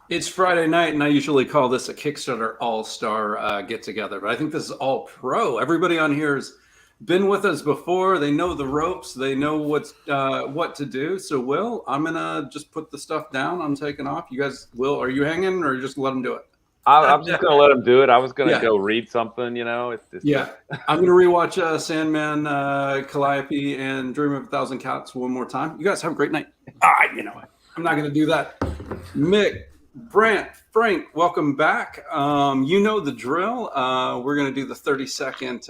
It's Friday night, and I usually call this a Kickstarter all-star get-together, but I think this is all pro. Everybody on here has been with us before. They know the ropes. They know what to do. So, Will, I'm gonna just put the stuff down. I'm taking off. You guys, Will, are you hanging, or just let them do it? I'm just gonna let him do it. I was gonna Yeah, go read something, It's just yeah. I'm gonna rewatch Sandman, Calliope, and Dream of a Thousand Cats one more time. You guys have a great night. You know what? I'm not gonna do that. Mick, Brant, Frank, welcome back. You know the drill. We're going to do the 30-second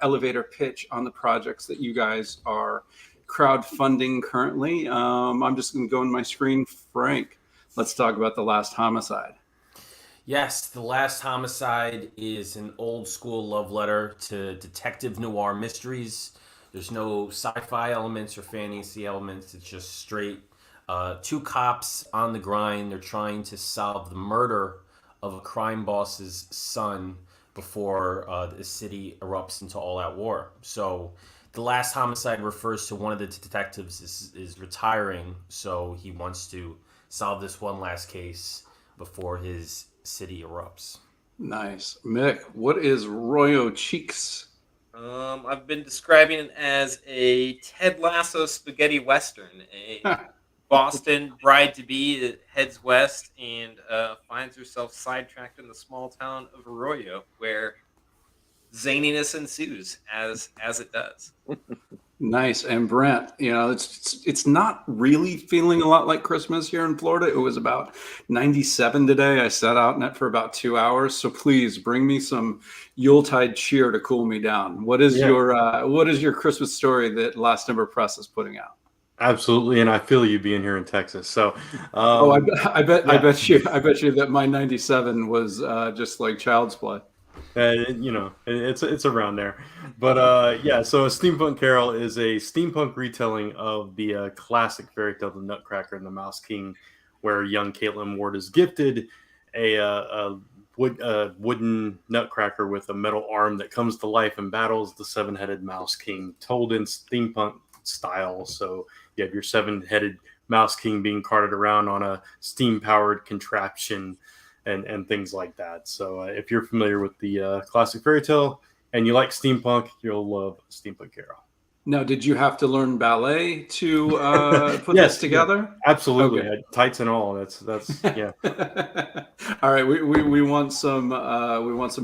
elevator pitch on the projects that you guys are crowdfunding currently. I'm just going to go on my screen. Frank, let's talk about The Last Homicide. Yes, The Last Homicide is an old school love letter to detective noir mysteries. There's no sci-fi elements or fantasy elements. It's just straight two cops on the grind. They're trying to solve the murder of a crime boss's son before the city erupts into all-out war. So the last homicide refers to one of the detectives is retiring, so he wants to solve this one last case before his city erupts. Nice. Mick, what is Royo Cheeks? I've been describing it as a Ted Lasso spaghetti western. A Boston bride-to-be that heads west and finds herself sidetracked in the small town of Arroyo, where zaniness ensues, as it does. Nice. And Brent, it's not really feeling a lot like Christmas here in Florida. It was about 97 today. I sat out in it for about 2 hours. So please bring me some Yuletide cheer to cool me down. What is your Christmas story that Last Number Press is putting out? Absolutely, and I feel you being here in Texas. So, I bet you that my 97 was just like child's play. It's around there, but So Steampunk Carol is a steampunk retelling of the classic fairy tale, The Nutcracker and the Mouse King, where young Caitlin Ward is gifted a wooden nutcracker with a metal arm that comes to life and battles the seven-headed Mouse King, told in steampunk style. So you have your seven-headed Mouse King being carted around on a steam-powered contraption and things like that. So if you're familiar with the classic fairy tale and you like steampunk, you'll love Steampunk Carol. Now, did you have to learn ballet to put this together? Yeah, absolutely, okay. Tights and all. That's yeah. All right, we want some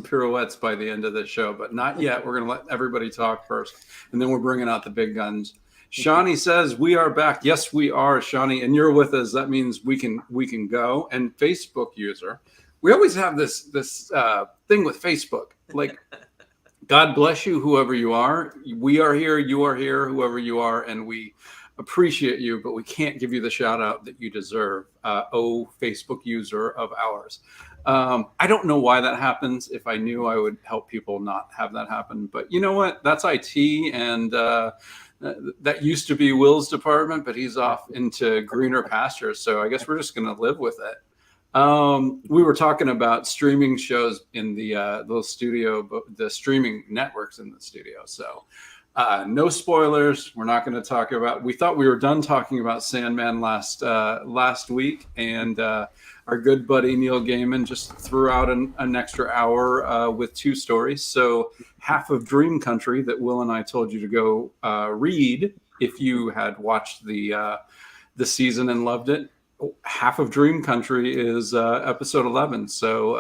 pirouettes by the end of the show, but not yet. We're gonna let everybody talk first, and then we're bringing out the big guns. Shawnee says we are back. Yes, we are, Shawnee, and you're with us. That means we can go. And Facebook user, we always have this thing with Facebook, like. God bless you, whoever you are. We are here, you are here, whoever you are, and we appreciate you, but we can't give you the shout out that you deserve. Facebook user of ours. I don't know why that happens. If I knew, I would help people not have that happen. But you know what? That's IT, and that used to be Will's department, but he's off into greener pastures. So I guess we're just going to live with it. We were talking about streaming shows in the little studio, but the streaming networks in the studio. So no spoilers. We're not going to talk about. We thought we were done talking about Sandman last week, and our good buddy Neil Gaiman just threw out an extra hour with two stories. So half of Dream Country that Will and I told you to go read if you had watched the season and loved it. Half of Dream Country is episode 11. So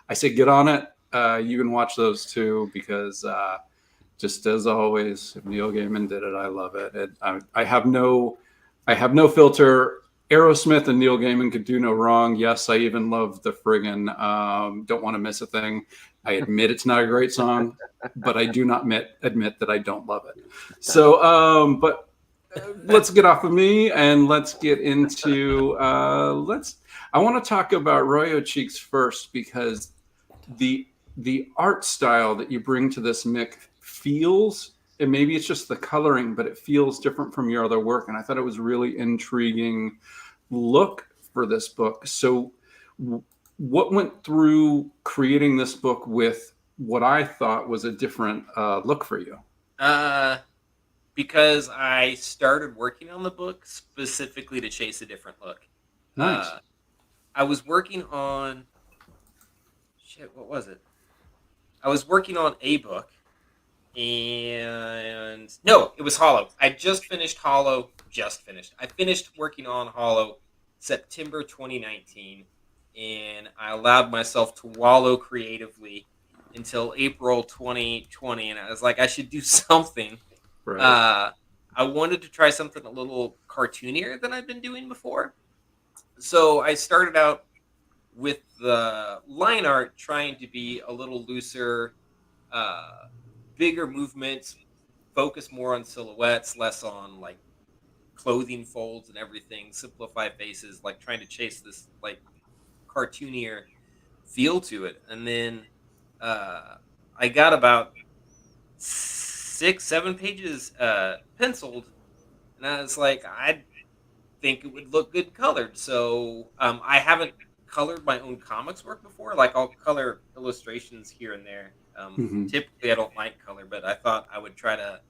I say get on it. You can watch those too, because just as always, if Neil Gaiman did it, I love it. I have no filter. Aerosmith and Neil Gaiman could do no wrong. Yes, I even love the friggin' Don't Want to Miss a Thing. I admit it's not a great song, but I do not admit that I don't love it. So, but let's get off of me and let's get into I want to talk about Royo Cheeks first, because the art style that you bring to this, Mick, feels, and maybe it's just the coloring, but it feels different from your other work, and I thought it was really intriguing look for this book. So what went through creating this book with what I thought was a different look for you? Because I started working on the book specifically to chase a different look. Nice. I was working on what was it? I was working on a book, and no, it was Hollow. I just finished Hollow. Just finished. I finished working on Hollow September 2019, and I allowed myself to wallow creatively until April 2020, and I was like, I should do something. Right. I wanted to try something a little cartoonier than I've been doing before. So I started out with the line art trying to be a little looser, bigger movements, focus more on silhouettes, less on like clothing folds and everything, simplify faces, like trying to chase this like cartoonier feel to it. And then I got about 6-7 pages penciled, and I was like, I think it would look good colored. So I haven't colored my own comics work before. Like I'll color illustrations here and there. Typically, I don't like color, but I thought I would try to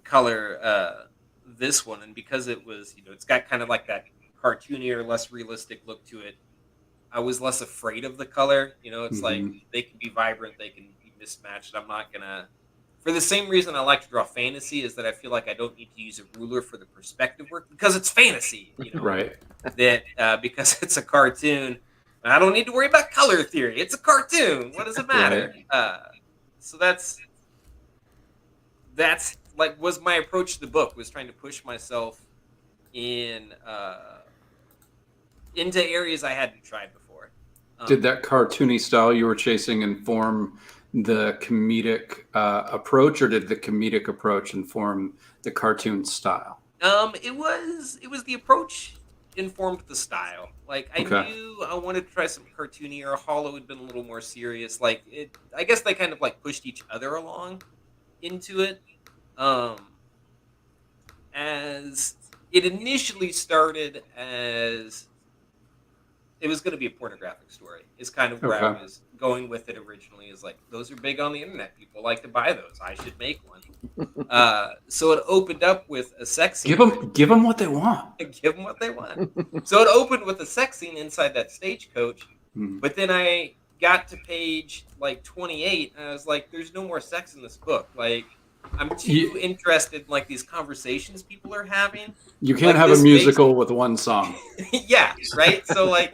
color this one. And because it was, it's got kind of like that cartoonier, less realistic look to it, I was less afraid of the color. It's like they can be vibrant, they can be mismatched. I'm not gonna. For the same reason I like to draw fantasy is that I feel like I don't need to use a ruler for the perspective work because it's fantasy, Right. That because it's a cartoon, I don't need to worry about color theory. It's a cartoon. What does it matter? So that's like was my approach to the book, was trying to push myself in into areas I hadn't tried before. Did that cartoony style you were chasing inform the comedic approach, or did the comedic approach inform the cartoon style? It was the approach informed the style. Like I knew I wanted to try some cartoonier. Hollow had been a little more serious. Like I guess they kind of like pushed each other along into it. As it initially started as it was going to be a pornographic story is kind of where I was going with it originally, is like, those are big on the internet. People like to buy those. I should make one. So it opened up with a sex scene. Give them what they want. Give them what they want. So it opened with a sex scene inside that stagecoach. But then I got to page like 28 and I was like, there's no more sex in this book. Like, I'm too interested in like these conversations people are having. You can't have a musical with one song. Yeah, right? So like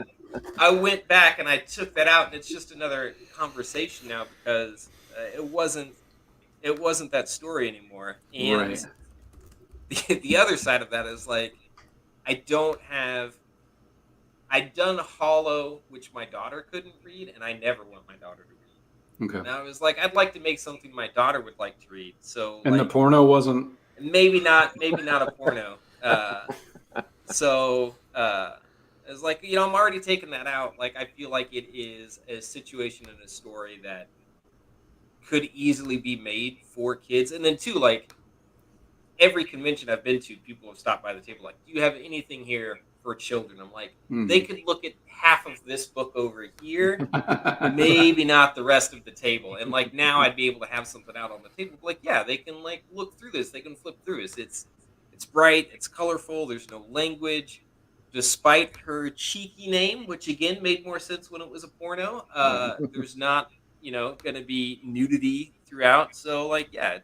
I went back and I took that out, and it's just another conversation now because it wasn't that story anymore. And the other side of that is like I'd done Hollow, which my daughter couldn't read, and I never want my daughter to read. Okay. And I was like, I'd like to make something my daughter would like to read. So and like, the porno wasn't maybe not a porno. So it's like, I'm already taking that out. Like, I feel like it is a situation and a story that could easily be made for kids. And then too, like every convention I've been to, people have stopped by the table like, do you have anything here for children? I'm like, they could look at half of this book over here, maybe not the rest of the table. And like now I'd be able to have something out on the table. Like, yeah, they can like look through this. They can flip through this. It's bright. It's colorful. There's no language. Despite her cheeky name, which again made more sense when it was a porno, there's not, going to be nudity throughout. So like, yeah,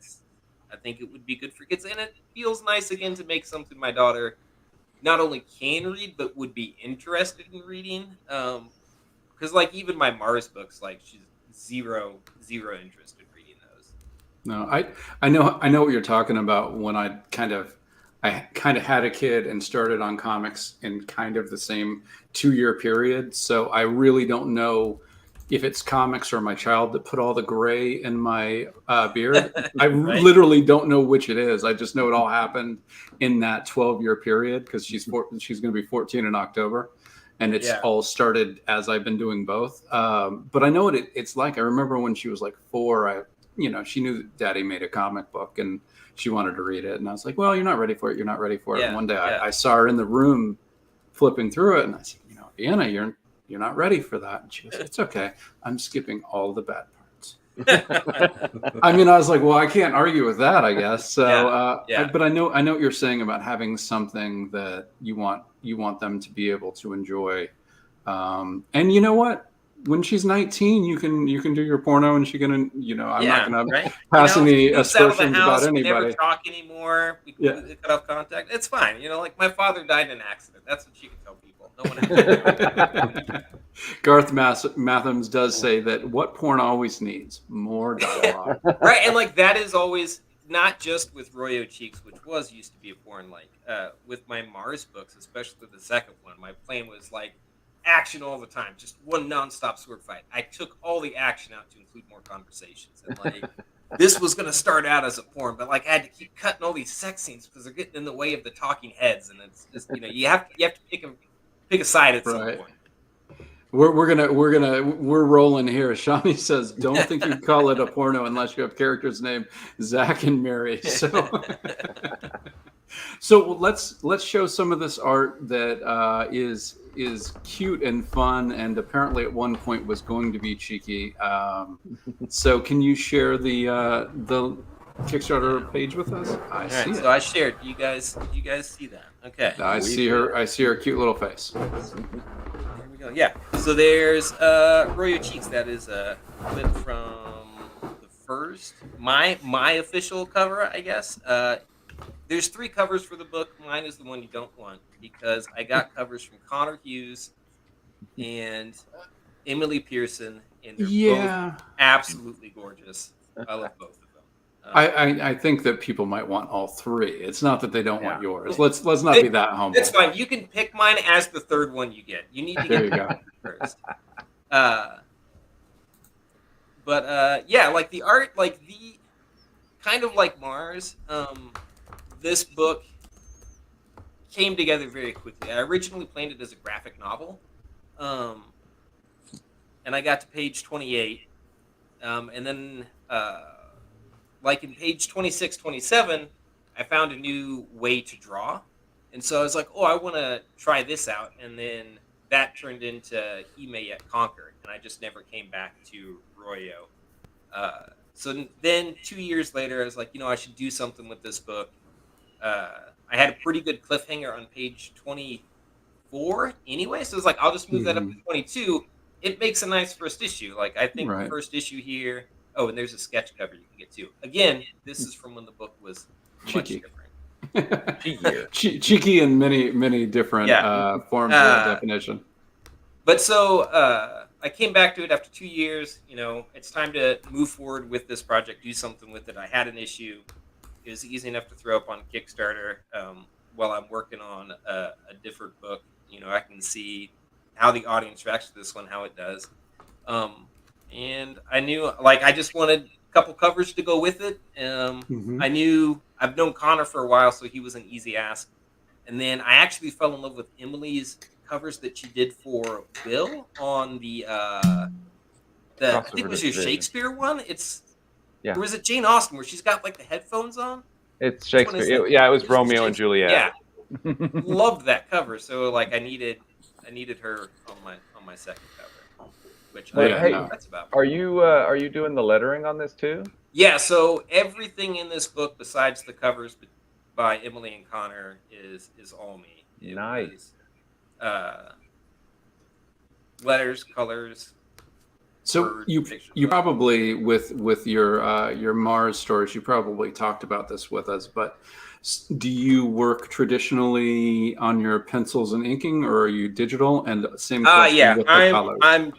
I think it would be good for kids. And it feels nice again to make something my daughter not only can read, but would be interested in reading. Because like even my Mars books, like she's zero interest in reading those. No, I know what you're talking about. When I kind of had a kid and started on comics in kind of the same 2-year period. So I really don't know if it's comics or my child that put all the gray in my beard. I literally don't know which it is. I just know it all happened in that 12-year period because she's going to be 14 in October. And it's all started as I've been doing both. But I know what it's like. I remember when she was like 4, she knew that Daddy made a comic book and she wanted to read it. And I was like, well, you're not ready for it. You're not ready for it. And one day I saw her in the room flipping through it. And I said, Vienna, you're not ready for that. And she goes, it's okay. I'm skipping all the bad parts. I mean, I was like, well, I can't argue with that, I guess. So, but I know what you're saying about having something that you want them to be able to enjoy And you know what? When she's 19, you can do your porno, and she can, I'm not going to right? pass any She moves out of the aspersions house, about we never anybody. talk anymore. We completely cut off contact. It's fine. Like my father died in an accident. That's what she can tell people. No one else. Garth Mathams does say that what porn always needs more dialogue. Right, and like that is always not just with Royo Cheeks, which used to be a porn. Like with my Mars books, especially the second one, my plan was like action all the time, just one nonstop sword fight. I took all the action out to include more conversations, and like this was going to start out as a porn, but like I had to keep cutting all these sex scenes because they're getting in the way of the talking heads, and it's just you have to pick a side at some point. We're rolling here. Shawnee says, "Don't think you'd call it a porno unless you have characters named Zach and Mary." So let's show some of this art that is cute and fun, and apparently at one point was going to be cheeky. So can you share the Kickstarter page with us? I see it. So I shared. Do you guys see that? Okay. I see her cute little face. Yeah, so there's Royo Cheeks. That is a clip from the first, my official cover, I guess. There's 3 covers for the book. Mine is the one you don't want because I got covers from Connor Hughes and Emily Pearson, and they're both absolutely gorgeous. I love both of them. I think that people might want all 3. It's not that they don't want yours. Let's not be that humble. It's fine. You can pick mine as the 3rd one you get. You need to there get you go first. Yeah, like the art, like the kind of like Mars. This book came together very quickly. I originally planned it as a graphic novel, and I got to page 28, and then. Like in page 26, 27, I found a new way to draw. And so I was like, I want to try this out. And then that turned into He May Yet Conquer. And I just never came back to Royo. So then 2 years later, I was like, I should do something with this book. I had a pretty good cliffhanger on page 24 anyway. So I was like, I'll just move that up to 22. It makes a nice first issue. Like, I think the first issue here... Oh, and there's a sketch cover you can get too. Again, this is from when the book was much different. Cheeky in many different forms of definition. But so I came back to it after 2 years. It's time to move forward with this project, do something with it. I had an issue. It was easy enough to throw up on Kickstarter while I'm working on a different book. I can see how the audience reacts to this one, how it does. And I knew, I just wanted a couple covers to go with it. I knew I've known Connor for a while, so he was an easy ask. And then I actually fell in love with Emily's covers that she did for Will on the I think it was your Shakespeare one. Or was it Jane Austen where she's got the headphones on? It's Shakespeare. It was Romeo and Juliet. Yeah, loved that cover. So I needed her on my second cover. Which that's about. Are you doing the lettering on this too? Yeah, so everything in this book besides the covers by Emily and Connor is all me. Nice. Letters, colors. So you probably with your Mars stories, you probably talked about this with us, but do you work traditionally on your pencils and inking, or are you digital? And same question with the colors. I'm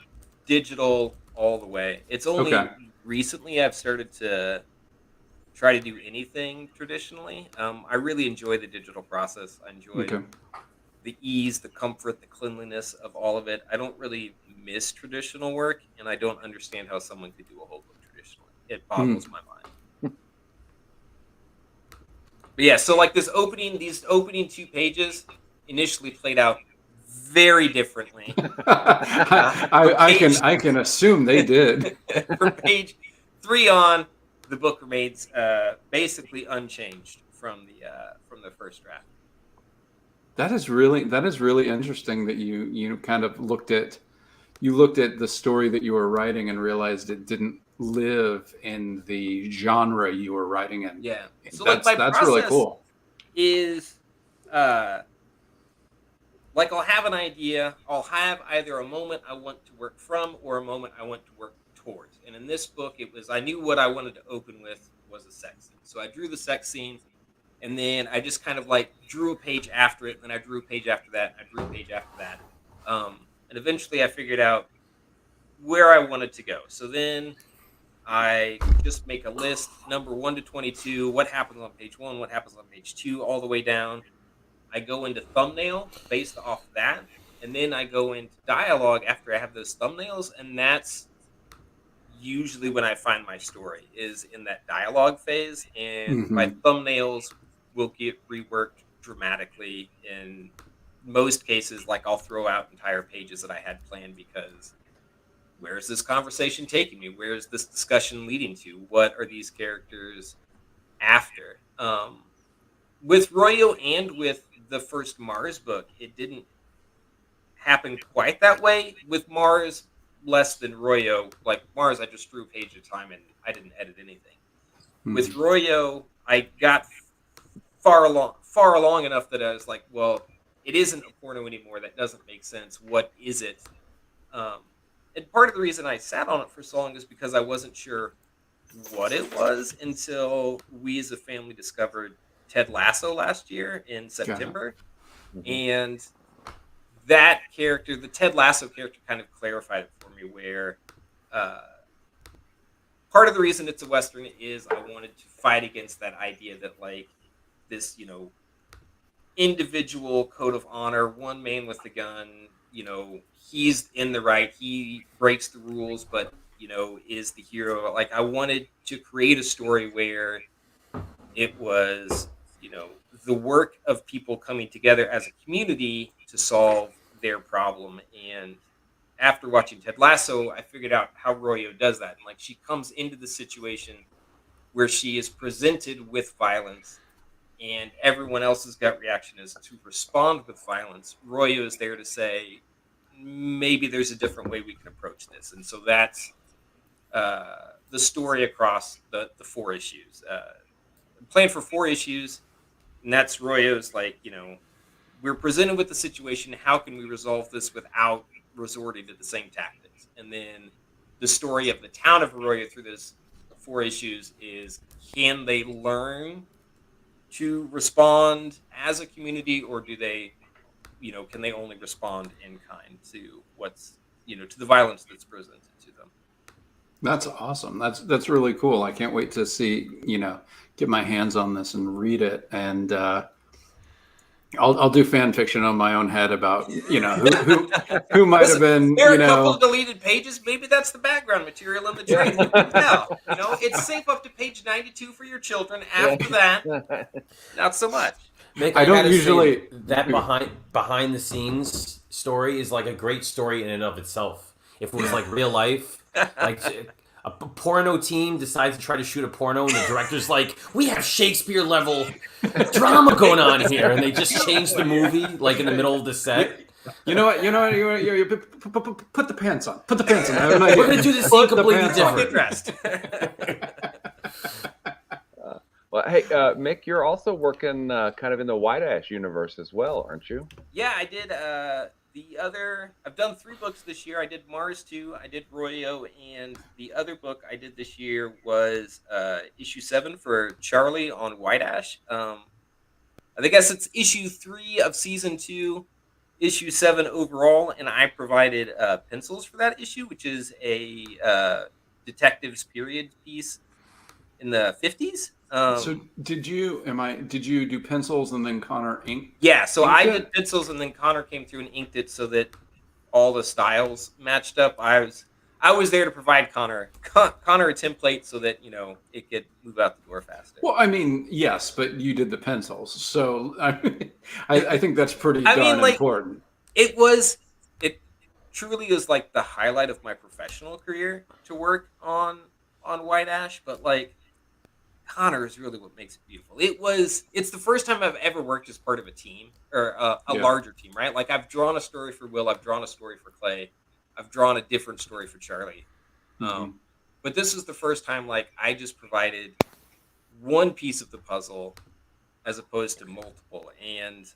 digital all the way. It's only recently I've started to try to do anything traditionally. I really enjoy the digital process. I enjoy the ease, the comfort, the cleanliness of all of it. I don't really miss traditional work, and I don't understand how someone could do a whole book traditionally. It boggles my mind. But yeah, so these opening 2 pages initially played out very differently. I can assume they did. From page 3 on, the book remains basically unchanged from the first draft. That is really interesting that you kind of looked at the story that you were writing and realized it didn't live in the genre you were writing in. So that's really cool. Is like I'll have an idea, I'll have either a moment I want to work from or a moment I want to work towards. And in this book, it was, I knew what I wanted to open with was a sex scene. So I drew the sex scene, and then I just kind of like drew a page after it, and then I drew a page after that, and I drew a page after that. And eventually I figured out where I wanted to go. So then I just make a list, number 1 to 22, what happens on page 1, what happens on page 2, all the way down. I go into thumbnail based off that, and then I go into dialogue after I have those thumbnails, and that's usually when I find my story, is in that dialogue phase, and my thumbnails will get reworked dramatically. In most cases, like I'll throw out entire pages that I had planned, because where is this conversation taking me? Where is this discussion leading to? What are these characters after? With Royo and with the first Mars book, it didn't happen quite that way. With Mars, less than Royo. Like Mars, I just drew a page at a time and I didn't edit anything. With Royo, I got far along enough that I was like, well, it isn't a porno anymore. That doesn't make sense. What is it? And part of the reason I sat on it for so long is because I wasn't sure what it was until we as a family discovered Ted Lasso last year in September. And that character, the Ted Lasso character, kind of clarified it for me, where part of the reason it's a Western is I wanted to fight against that idea that like this, individual code of honor, one man with a gun, he's in the right, he breaks the rules, but, is the hero. Like I wanted to create a story where it was, the work of people coming together as a community to solve their problem. And after watching Ted Lasso, I figured out how Royo does that. And like she comes into the situation where she is presented with violence and everyone else's gut reaction is to respond with violence. Royo is there to say, maybe there's a different way we can approach this. And so that's the story across the 4 issues. I'm playing for 4 issues, and that's Royo's like, we're presented with the situation. How can we resolve this without resorting to the same tactics? And then the story of the town of Arroyo through this 4 issues is, can they learn to respond as a community, or do they, can they only respond in kind to what's, to the violence that's presented to them? That's awesome. That's really cool. I can't wait to see, get my hands on this and read it. And I'll do fan fiction on my own head about, who might have been, There are a couple of deleted pages. Maybe that's the background material in the trade. You can tell. It's safe up to page 92 for your children. After that, not so much. Mick, I don't gotta usually say that behind the scenes story is like a great story in and of itself. If it was like real life, like a porno team decides to try to shoot a porno, and the director's like, "We have Shakespeare level drama going on here," and they just change the movie like in the middle of the set. You know what? You put the pants on. Put the pants on. I have an idea. We're gonna do this scene completely different. Get dressed. Well, hey, Mick, you're also working kind of in the White Ash universe as well, aren't you? Yeah, I did. I've done 3 books this year. I did Mars 2, I did Royo, and the other book I did this year was issue 7 for Charlie on White Ash. I guess it's issue 3 of season 2, issue 7 overall, and I provided pencils for that issue, which is a detectives period piece in the 50s. So did you do pencils and then Connor inked? Yeah, so I it? did pencils and then Connor came through and inked it so that all the styles matched up. I was there to provide Connor a template so that it could move out the door faster. Well, I mean, yes, but you did the pencils, so I think that's pretty darn important. It truly is like the highlight of my professional career to work on White Ash, but like Connor is really what makes it beautiful. It's the first time I've ever worked as part of a team or a larger team, right? Like I've drawn a story for Will, I've drawn a story for Clay, I've drawn a different story for Charlie. But this is the first time like I just provided one piece of the puzzle as opposed to multiple. And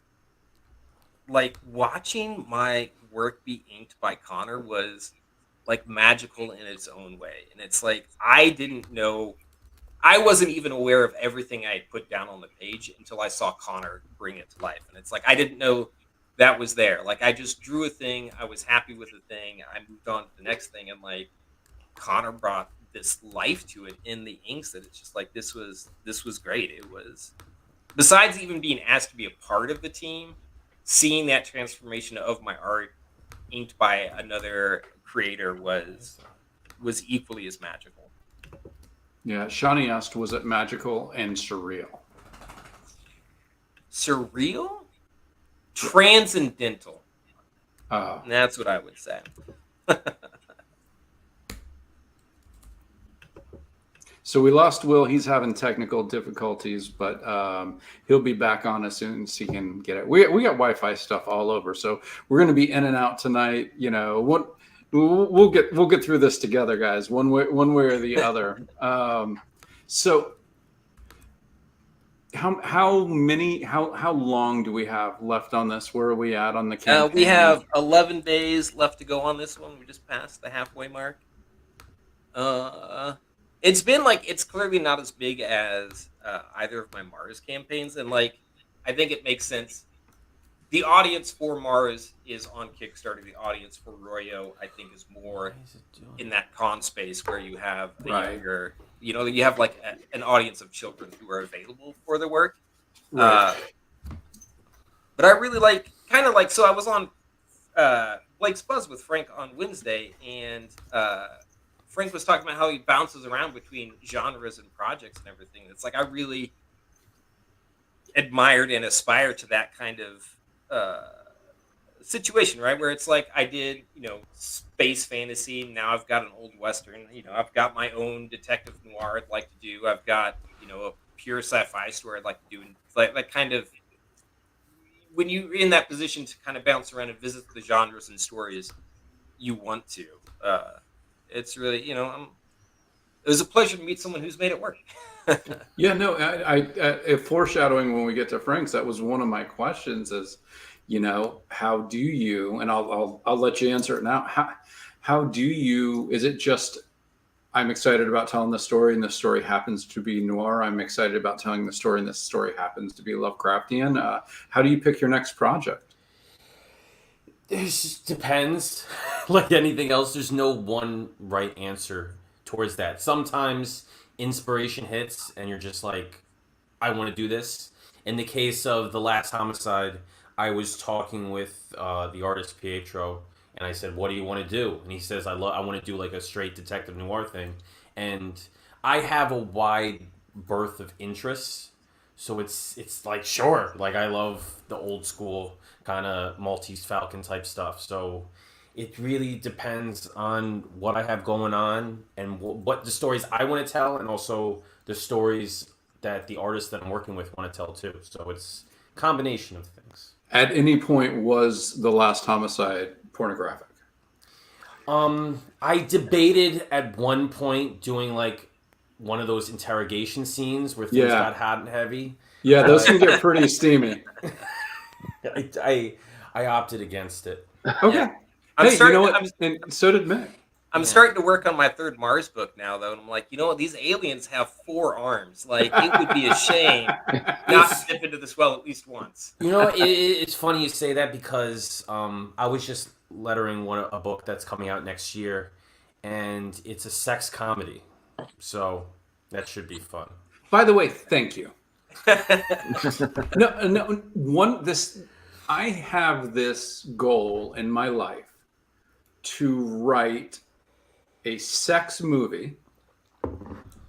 like watching my work be inked by Connor was like magical in its own way. And it's like I didn't know, I wasn't even aware of everything I had put down on the page until I saw Connor bring it to life. And it's like I didn't know that was there. Like I just drew a thing, I was happy with the thing, I moved on to the next thing, and like Connor brought this life to it in the inks that it's just like this was great. It was, besides even being asked to be a part of the team, seeing that transformation of my art inked by another creator was equally as magical. Yeah, Shawnee asked, was it magical and surreal? Surreal? Transcendental. Oh. That's what I would say. So we lost Will. He's having technical difficulties, but he'll be back on as soon as he can get it. We got Wi-Fi stuff all over, so we're going to be in and out tonight. You know, we'll get through this together, guys. One way or the other. So how long do we have left on this? Where are we at on the campaign? We have 11 days left to go on this one. We just passed the halfway mark. It's been like, it's clearly not as big as either of my Mars campaigns, and like I think it makes sense. The audience for Mars is on Kickstarter. The audience for Royo, I think, is more in that con space where you have the younger, you know, you have like an audience of children who are available for the work. Right. But I really like, kind of like, so I was on Blake's Buzz with Frank on Wednesday, and Frank was talking about how he bounces around between genres and projects and everything. It's like I really admired and aspired to that kind of situation, right? Where it's like I did, you know, space fantasy. Now I've got an old Western. You know, I've got my own detective noir I'd like to do. I've got, you know, a pure sci-fi story I'd like to do. And like kind of, when you're in that position to kind of bounce around and visit the genres and stories you want to, it's really, you know, it was a pleasure to meet someone who's made it work. Yeah, no, I foreshadowing when we get to Frank's, that was one of my questions is, you know, how do you, and I'll let you answer it now. How do you, is it just, I'm excited about telling the story and the story happens to be noir. I'm excited about telling the story and this story happens to be Lovecraftian. How do you pick your next project? It just depends. Like anything else, there's no one right answer towards that. Sometimes inspiration hits and you're just like, I want to do this. In the case of The Last Homicide, I was talking with the artist Pietro, and I said, what do you want to do? And he says, I want to do like a straight detective noir thing. And I have a wide berth of interests. So it's like, sure, like I love the old school kind of Maltese Falcon type stuff. So it really depends on what I have going on and what the stories I want to tell, and also the stories that the artists that I'm working with want to tell too. So it's a combination of things. At any point, was The Last Homicide pornographic? I debated at one point doing like one of those interrogation scenes where things got hot and heavy. Yeah, those can get pretty steamy. I opted against it. Okay. Hey, you know what? And so did Mick. I'm starting to work on my third Mars book now, though, and I'm like, you know what? These aliens have 4 arms. Like, it would be a shame not to dip into this well at least once. You know, it's funny you say that because I was just lettering a book that's coming out next year, and it's a sex comedy. So that should be fun. By the way, thank you. I have this goal in my life to write a sex movie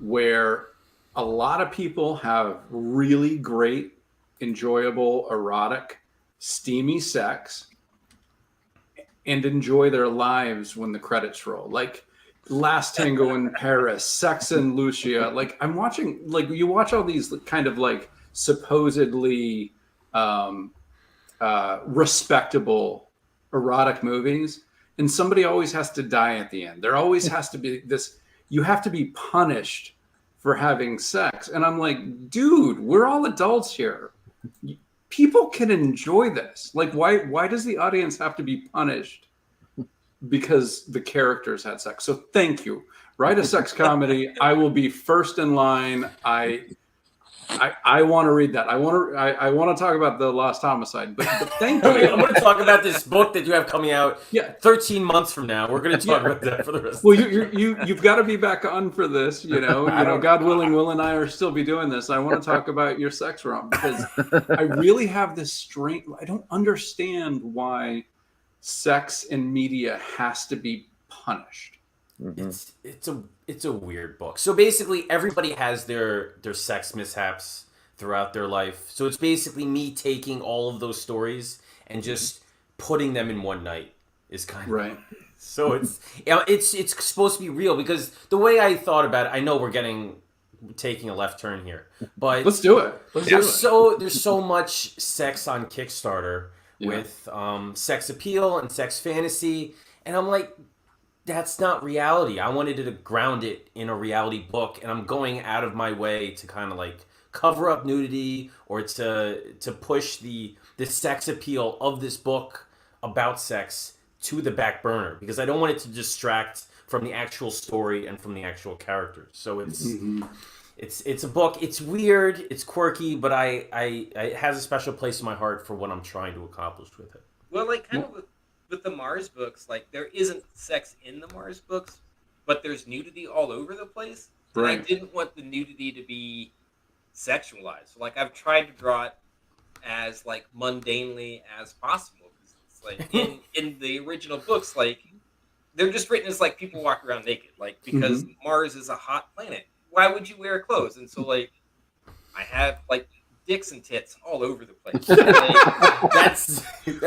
where a lot of people have really great, enjoyable, erotic, steamy sex and enjoy their lives when the credits roll. Like Last Tango in Paris, Sex and Lucia. Like I'm watching, like you watch all these kind of like supposedly respectable erotic movies, and somebody always has to die at the end. There always has to be this, you have to be punished for having sex. And I'm like, dude, we're all adults here. people can enjoy this. Like, why does the audience have to be punished because the characters had sex? So thank you. Write a sex comedy. I will be first in line. I want to read that. I want to talk about the Last Homicide, but thank you. I'm going to talk about this book that you have coming out 13 months from now. We're going to talk about that for the rest. Well, you've got to be back on for this. God willing, Will and I are still be doing this. I want to talk about your sex rom because I really have this strange. I don't understand why sex in media has to be punished. It's a weird book. So basically, everybody has their sex mishaps throughout their life. So it's basically me taking all of those stories and just putting them in one night. Is kind of right. So it's supposed to be real because the way I thought about it, I know we're taking a left turn here, but let's do it. There's so much sex on Kickstarter with sex appeal and sex fantasy, and I'm like, that's not reality. I wanted to ground it in a reality book, and I'm going out of my way to kind of like cover up nudity or to push the sex appeal of this book about sex to the back burner because I don't want it to distract from the actual story and from the actual characters. So it's a book. It's weird. It's quirky, but it has a special place in my heart for what I'm trying to accomplish with it. Well, like kind of with the Mars books, like there isn't sex in the Mars books, but there's nudity all over the place. Right. And I didn't want the nudity to be sexualized. So, like I've tried to draw it as like mundanely as possible. It's like in the original books, like they're just written as like people walk around naked, like because Mars is a hot planet. Why would you wear clothes? And so like I have like dicks and tits all over the place. That's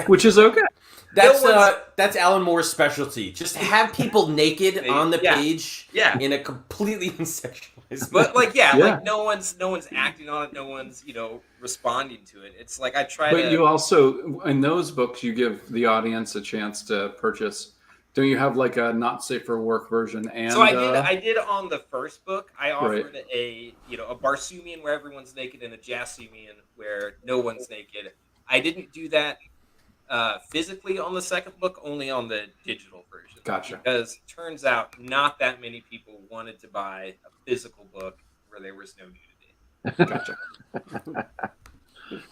which is okay. That's Alan Moore's specialty. Just have people naked on the page in a completely unsexualized but like like no one's acting on it, no one's responding to it. It's like I try but you also in those books you give the audience a chance to purchase. Don't you have like a not safe for work version? And so I did on the first book. I offered a Barsoomian where everyone's naked and a Jassoomian where no one's naked. I didn't do that physically on the second book, only on the digital version. Gotcha. Because turns out not that many people wanted to buy a physical book where there was no nudity. Gotcha.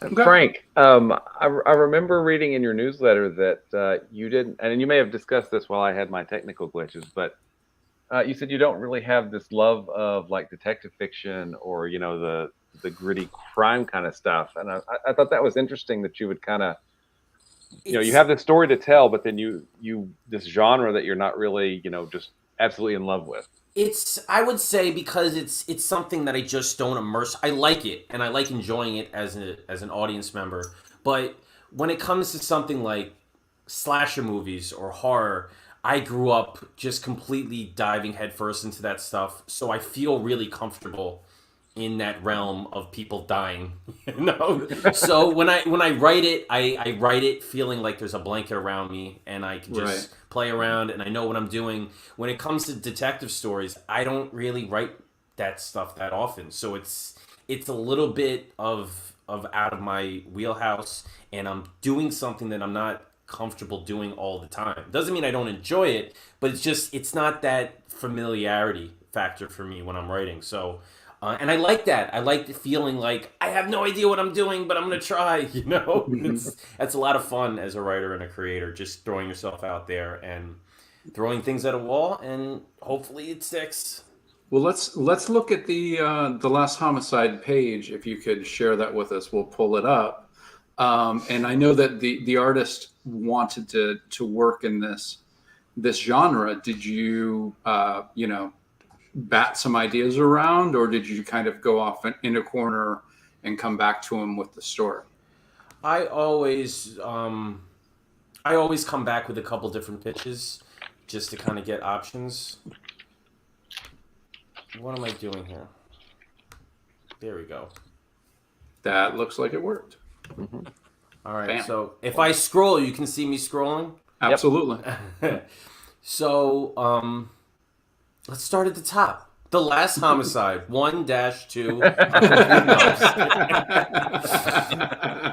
Okay. Frank, I remember reading in your newsletter that you didn't, and you may have discussed this while I had my technical glitches, but you said you don't really have this love of like detective fiction or the gritty crime kind of stuff, and I thought that was interesting that you would kind of you have this story to tell, but then you this genre that you're not really just absolutely in love with. I would say because it's something that I just don't immerse. I like it and I like enjoying it as an audience member. But when it comes to something like slasher movies or horror, I grew up just completely diving headfirst into that stuff. So I feel really comfortable in that realm of people dying. So when I write it, I write it feeling like there's a blanket around me and I can just play around and I know what I'm doing. When it comes to detective stories, I don't really write that stuff that often. So it's a little bit of out of my wheelhouse and I'm doing something that I'm not comfortable doing all the time. Doesn't mean I don't enjoy it, but it's not that familiarity factor for me when I'm writing. So and I like that. I like the feeling like I have no idea what I'm doing, but I'm going to try, That's a lot of fun as a writer and a creator, just throwing yourself out there and throwing things at a wall and hopefully it sticks. Well, let's look at the Last Homicide page. If you could share that with us, we'll pull it up. And I know that the artist wanted to work in this genre. Did you, bat some ideas around, or did you kind of go off in a corner and come back to him with the story? I always come back with a couple different pitches just to kind of get options. What am I doing here? There we go. That looks like it worked. Mm-hmm. All right. Bam. So if I scroll, you can see me scrolling. Absolutely. So let's start at the top. The Last Homicide 1-2.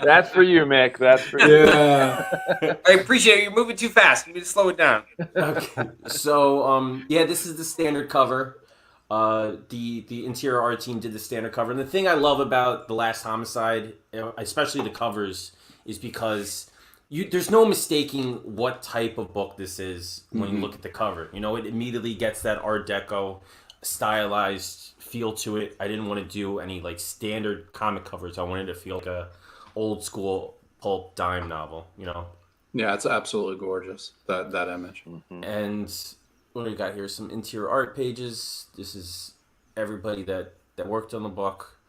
That's for you, Mick. That's for you. Yeah. I appreciate it. You're moving too fast. You need to slow it down. Okay. So yeah, this is the standard cover. The interior art team did the standard cover, and the thing I love about The Last Homicide, especially the covers, is because there's no mistaking what type of book this is when you look at the cover. You know, it immediately gets that Art Deco stylized feel to it. I didn't want to do any like standard comic covers. I wanted to feel like a old school pulp dime novel, you know. Yeah, it's absolutely gorgeous, that image. And what do we got here? Some interior art pages. This is everybody that worked on the book.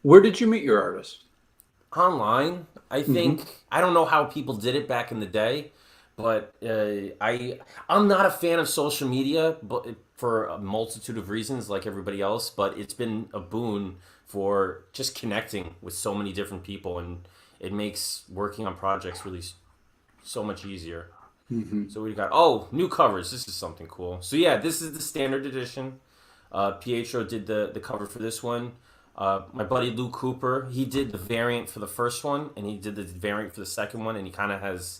Where did you meet your artist? Online, I think. I don't know how people did it back in the day, but I'm not a fan of social media, but for a multitude of reasons, like everybody else. But it's been a boon for just connecting with so many different people, and it makes working on projects really so much easier. So we got new covers. This is something cool. So yeah, this is the standard edition. Pietro did the cover for this one. My buddy Lou Cooper, he did the variant for the first one, and he did the variant for the second one, and he kind of has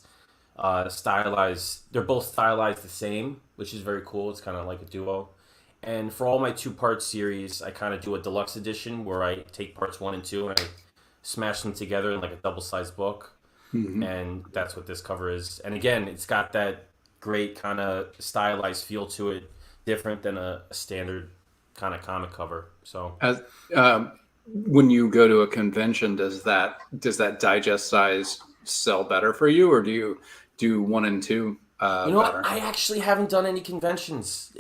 stylized. They're both stylized the same, which is very cool. It's kind of like a duo. And for all my 2-part series, I kind of do a deluxe edition where I take parts 1 and 2 and I smash them together in like a double-sized book. And that's what this cover is. And again, it's got that great kind of stylized feel to it, different than a standard kind of comic cover. So As when you go to a convention, does that digest size sell better for you, or do you do 1 and 2 you know better? what? I actually haven't done any conventions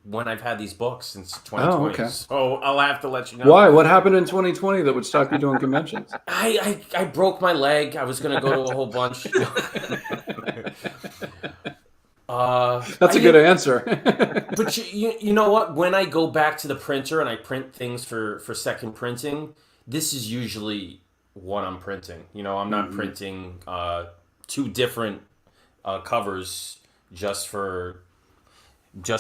when I've had these books since 2020. Oh, okay. So I'll have to let you know. Why? What happened in 2020 that would stop you doing conventions? I broke my leg. I was going to go to a whole bunch. That's a good answer. But you know what? When I go back to the printer and I print things for second printing, this is usually what I'm printing. You know, I'm not printing 2 different covers just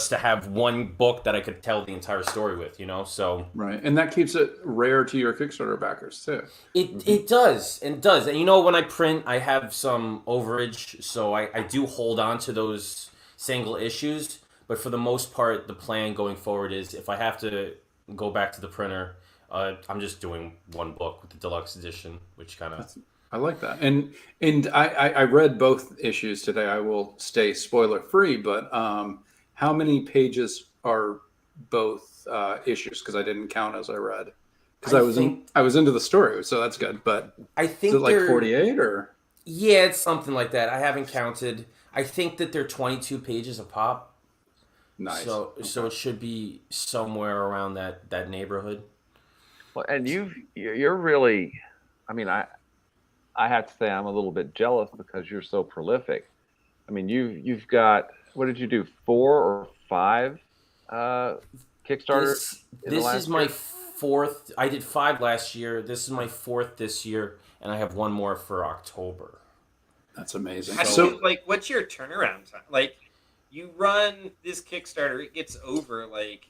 to have one book that I could tell the entire story with, you know? So Right. And that keeps it rare to your Kickstarter backers too. it does. And does. And you know, when I print, I have some overage, so I do hold on to those single issues. But for the most part, the plan going forward is if I have to go back to the printer, I'm just doing one book with the deluxe edition, which kind of... I like that. And I read both issues today. I will stay spoiler free, but how many pages are both issues? Because I didn't count as I read. Because I was into the story, so that's good. But I think is it like 48 or? Yeah, it's something like that. I haven't counted. I think that they're 22 pages a pop. Nice. So it should be somewhere around that neighborhood. Well, and you're really, I mean, I have to say I'm a little bit jealous because you're so prolific. I mean, you've got, what did you do, 4 or 5 Kickstarter? This is my 4th. I did 5 last year. This is my 4th this year, and I have one more for October. That's amazing. How do you, what's your turnaround time? Like, you run this Kickstarter, it gets over. Like,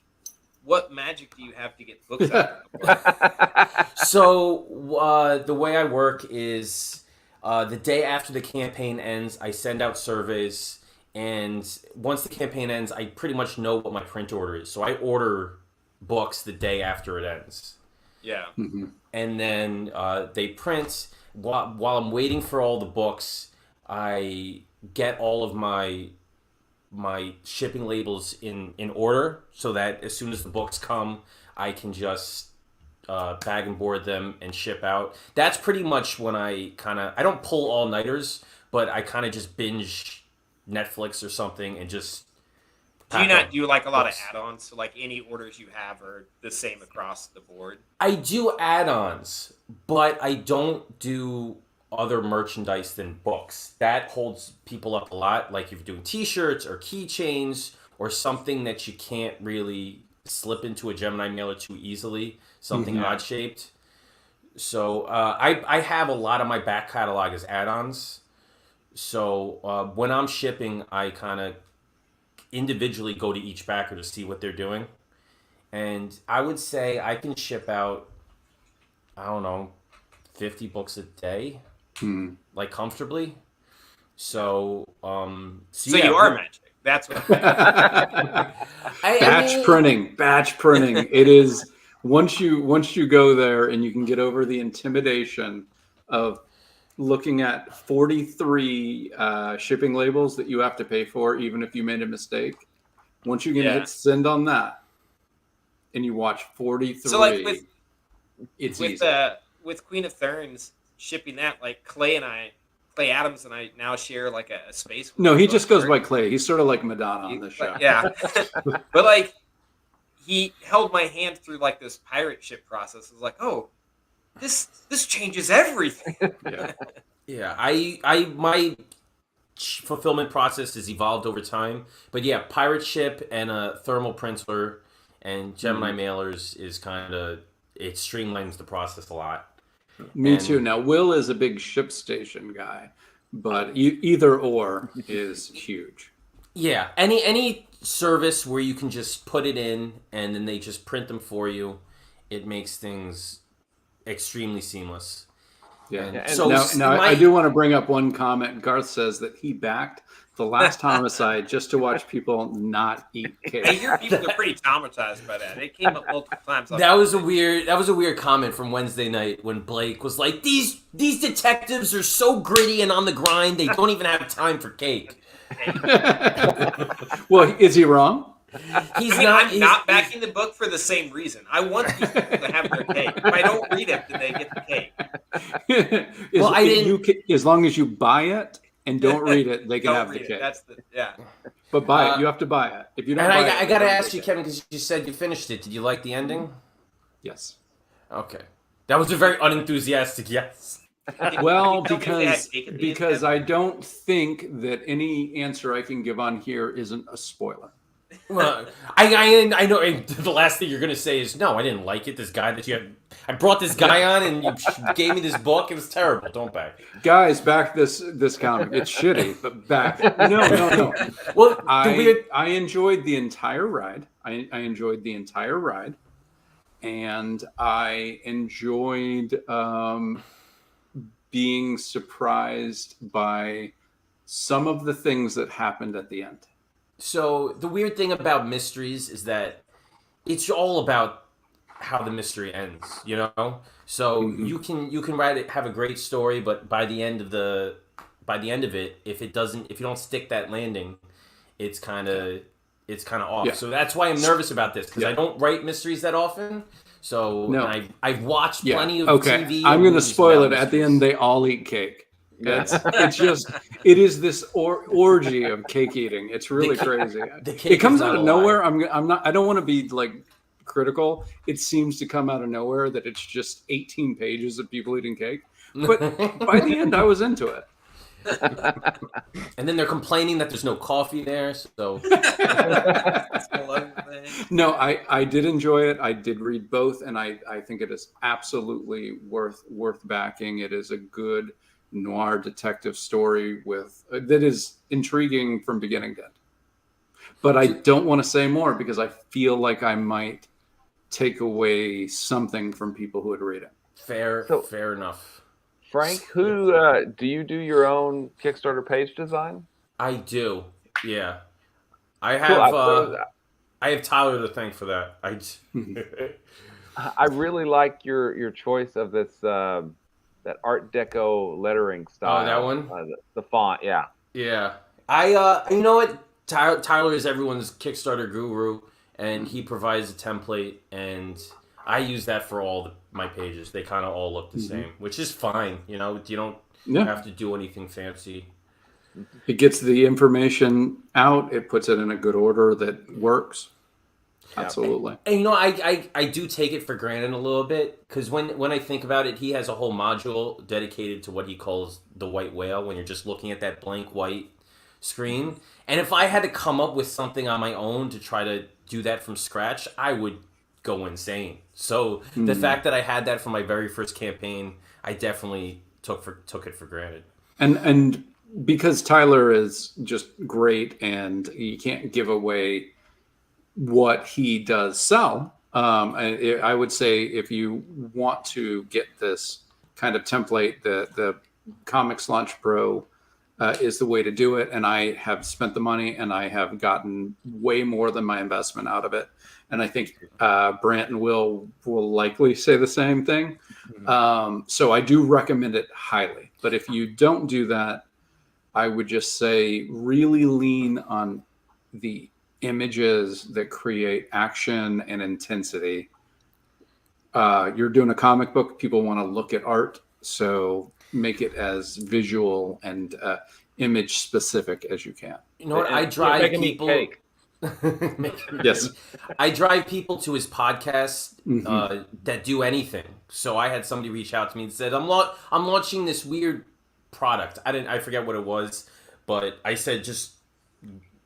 what magic do you have to get books out of the So the way I work is the day after the campaign ends, I send out surveys. And once the campaign ends, I pretty much know what my print order is. So I order books the day after it ends. Yeah. And then they print. While I'm waiting for all the books, I get all of my shipping labels in order so that as soon as the books come, I can just bag and board them and ship out. That's pretty much when I don't pull all-nighters, but I kind of just binge Netflix or something and just... Do you not do like a lot of add-ons? So like any orders you have are the same across the board? I do add-ons, but I don't do other merchandise than books. That holds people up a lot. Like if you're doing t-shirts or keychains or something that you can't really slip into a Gemini mailer too easily, something odd-shaped. So I have a lot of my back catalog as add-ons. So when I'm shipping, I kind of... individually go to each backer to see what they're doing. And I would say I can ship out, I don't know, 50 books a day, like comfortably. So, So you are magic. That's what. Batch printing. It is once you go there and you can get over the intimidation of looking at 43 shipping labels that you have to pay for, even if you made a mistake. Once you can hit send on that, and you watch 43, So like it's with easy. With Queen of Thorns shipping that, like Clay Adams and I now share like a space. No, he just goes by Clay. He's sort of like Madonna on this show. Yeah, but like he held my hand through like this pirate ship process. I was like, oh, this changes everything. Yeah. I my fulfillment process has evolved over time, but yeah, pirate ship and a thermal printer and Gemini mailers is kind of, it streamlines the process a lot. Me too. Now, Will is a big ShipStation guy, but either or is huge. Yeah, any service where you can just put it in and then they just print them for you, it makes things extremely seamless. Yeah. And So now I do want to bring up one comment. Garth says that he backed the Last Homicide just to watch people not eat cake. I hear people are pretty traumatized by that. It came up multiple times. That was a weird comment from Wednesday night when Blake was like, "These detectives are so gritty and on the grind, they don't even have time for cake." Well, is he wrong? I'm not backing the book for the same reason. I want these people to have their cake. If I don't read it, then they get the cake. As long as you buy it and don't read it, they can have the cake. But buy it. You have to buy it. If you don't, I gotta ask you, Kevin, because you said you finished it. Did you like the ending? Yes. Okay, that was a very unenthusiastic yes. Well, because I don't think that any answer I can give on here isn't a spoiler. Well, I know the last thing you're gonna say is no, I didn't like it. This guy that you had, I brought this guy on and you gave me this book. It was terrible. Don't back it. Guys, back this comic. It's shitty, but back it. No. Well, I enjoyed the entire ride. I enjoyed the entire ride, and I enjoyed being surprised by some of the things that happened at the end. So the weird thing about mysteries is that it's all about how the mystery ends, you know? So you can write it, have a great story, but by the end of it, if you don't stick that landing, it's kind of off. Yeah. So that's why I'm nervous about this, because I don't write mysteries that often. So I've watched plenty of TV. I'm going to spoil it. At the end, they all eat cake. It is this orgy of cake eating. It's really crazy. It comes out of nowhere. I don't want to be like critical. It seems to come out of nowhere that it's just 18 pages of people eating cake. But by the end, I was into it. And then they're complaining that there's no coffee there. So no, I did enjoy it. I did read both, and I think it is absolutely worth backing. It is a good noir detective story that is intriguing from beginning to end. But I don't want to say more because I feel like I might take away something from people who would read it. Fair enough. Frank, who do you do your own Kickstarter page design? I do. Yeah. I have I have Tyler to thank for that. I really like your choice of this that Art Deco lettering style. Oh, that one? The font, yeah. Yeah. You know what? Tyler is everyone's Kickstarter guru, and he provides a template, and I use that for all my pages. They kind of all look the same, which is fine. You know, you don't have to do anything fancy. It gets the information out. It puts it in a good order that works. Absolutely. And you know, I do take it for granted a little bit, because when I think about it, he has a whole module dedicated to what he calls the white whale, when you're just looking at that blank white screen. And if I had to come up with something on my own to try to do that from scratch, I would go insane. So the fact that I had that for my very first campaign, I definitely took it for granted. And because Tyler is just great, and you can't give away what he does sell. I would say if you want to get this kind of template, the Comics Launch Pro is the way to do it. And I have spent the money, and I have gotten way more than my investment out of it. And I think Brant and Will likely say the same thing. So I do recommend it highly. But if you don't do that, I would just say really lean on the images that create action and intensity. You're doing a comic book, people want to look at art, so make it as visual and image specific as you can. You know what? I drive people. Yes, I drive people to his podcast that do anything. So I had somebody reach out to me and said, "I'm launching this weird product." I forget what it was, but I said just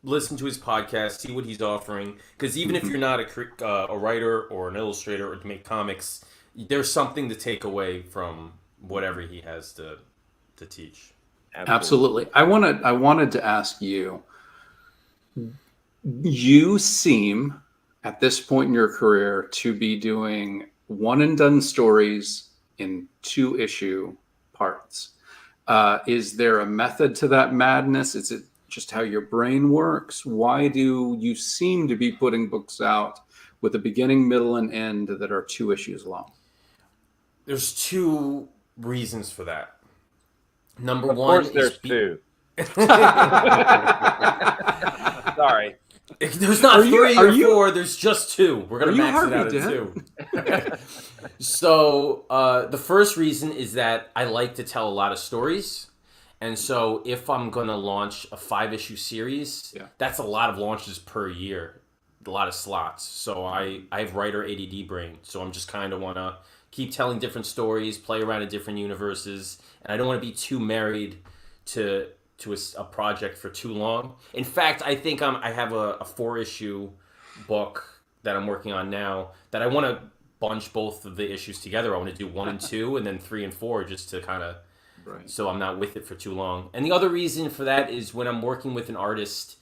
listen to his podcast, see what he's offering. Because even if you're not a writer or an illustrator or to make comics, there's something to take away from whatever he has to teach. Absolutely. I wanted to ask you. You seem, at this point in your career, to be doing one and done stories in 2-issue parts. Is there a method to that madness? Is it just how your brain works? Why do you seem to be putting books out with a beginning, middle, and end that are 2 issues long? There's 2 reasons for that. Number Of one course, there's 2. Sorry. There's not 3 or 4. There's just 2. We're gonna max it out at 2. So the first reason is that I like to tell a lot of stories, and so if I'm gonna launch a 5-issue series, that's a lot of launches per year, a lot of slots. So I have writer ADD brain, so I'm just kind of wanna keep telling different stories, play around in different universes, and I don't want to be too married to a project for too long. In fact, I think I have a 4-issue book that I'm working on now that I want to bunch both of the issues together. I want to do 1 and 2 and then 3 and 4 just to kind of, so I'm not with it for too long. And the other reason for that is when I'm working with an artist,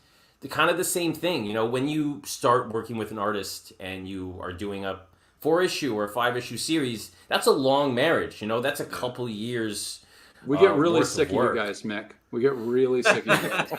kind of the same thing. You know, when you start working with an artist and you are doing a 4-issue or a 5-issue series, that's a long marriage. You know, that's a couple years. We get really sick of you guys, Mick. We get really sick of you guys.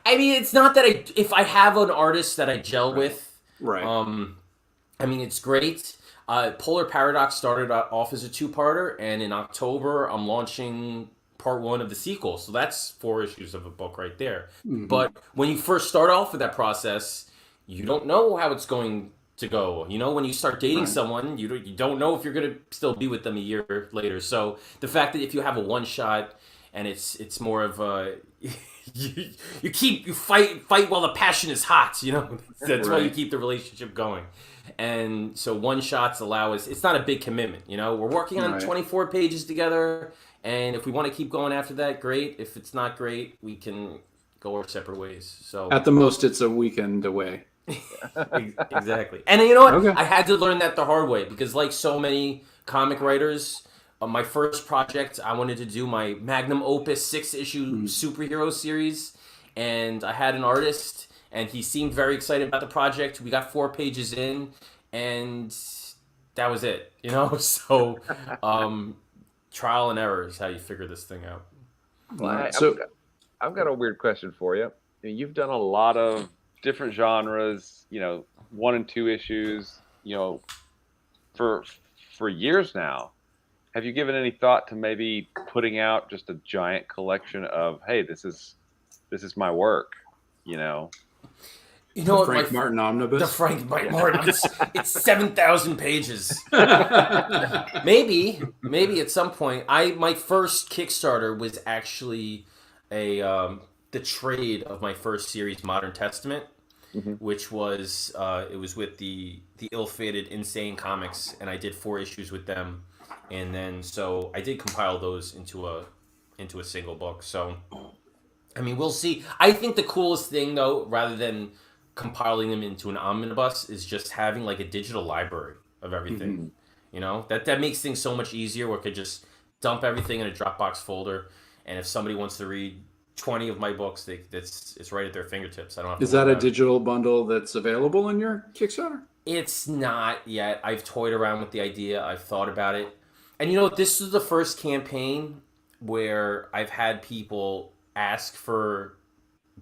I mean, it's not that if I have an artist that I gel with, right? I mean, it's great. Polar Paradox started off as a 2-parter, and in October, I'm launching part 1 of the sequel. So that's 4 issues of a book right there. Mm-hmm. But when you first start off with that process, you don't know how it's going to go. You know, when you start dating someone, you don't know if you're going to still be with them a year later. So the fact that if you have a one-shot and it's more of a you fight while the passion is hot, you know, that's why you keep the relationship going. And so one-shots allow us, it's not a big commitment, you know, we're working on 24 pages together, and if we want to keep going after that, great. If it's not great, we can go our separate ways. So at the most, it's a weekend away. Exactly. And you know what? Okay. I had to learn that the hard way because, like so many comic writers, my first project, I wanted to do my magnum opus 6-issue superhero series, and I had an artist, and he seemed very excited about the project. We got 4 pages in, and that was it. You know, so trial and error is how you figure this thing out. Well, I've got a weird question for you. You've done a lot of different genres, you know, 1 and 2 issues, you know, for years now. Have you given any thought to maybe putting out just a giant collection of, hey, this is my work, you know? You know what, Frank Martin omnibus? The Frank Martin. It's 7,000 pages. Maybe at some point. My first Kickstarter was actually the trade of my first series, Modern Testament, which was it was with the ill-fated Insane Comics, and I did 4 issues with them, and then so I did compile those into a single book. So, I mean, we'll see. I think the coolest thing, though, rather than compiling them into an omnibus, is just having like a digital library of everything. You know, that makes things so much easier. Where I could just dump everything in a Dropbox folder. And if somebody wants to read 20 of my books, it's right at their fingertips. I don't have to Is that worry a about it. digital bundle that's available in your Kickstarter? It's not yet. I've toyed around with the idea. I've thought about it. And you know, this is the first campaign where I've had people ask for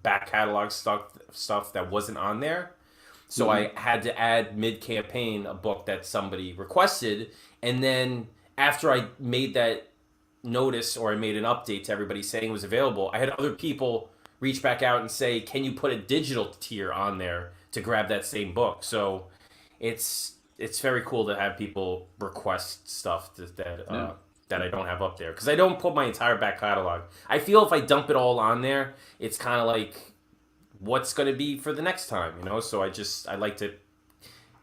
back catalog stuff that wasn't on there. So I had to add mid-campaign a book that somebody requested. And then after I made that notice, or I made an update to everybody saying it was available, I had other people reach back out and say, can you put a digital tier on there to grab that same book? So it's very cool to have people request stuff that I don't have up there, because I don't put my entire back catalog. I feel if I dump it all on there, it's kind of like, what's going to be for the next time, you know? So I like to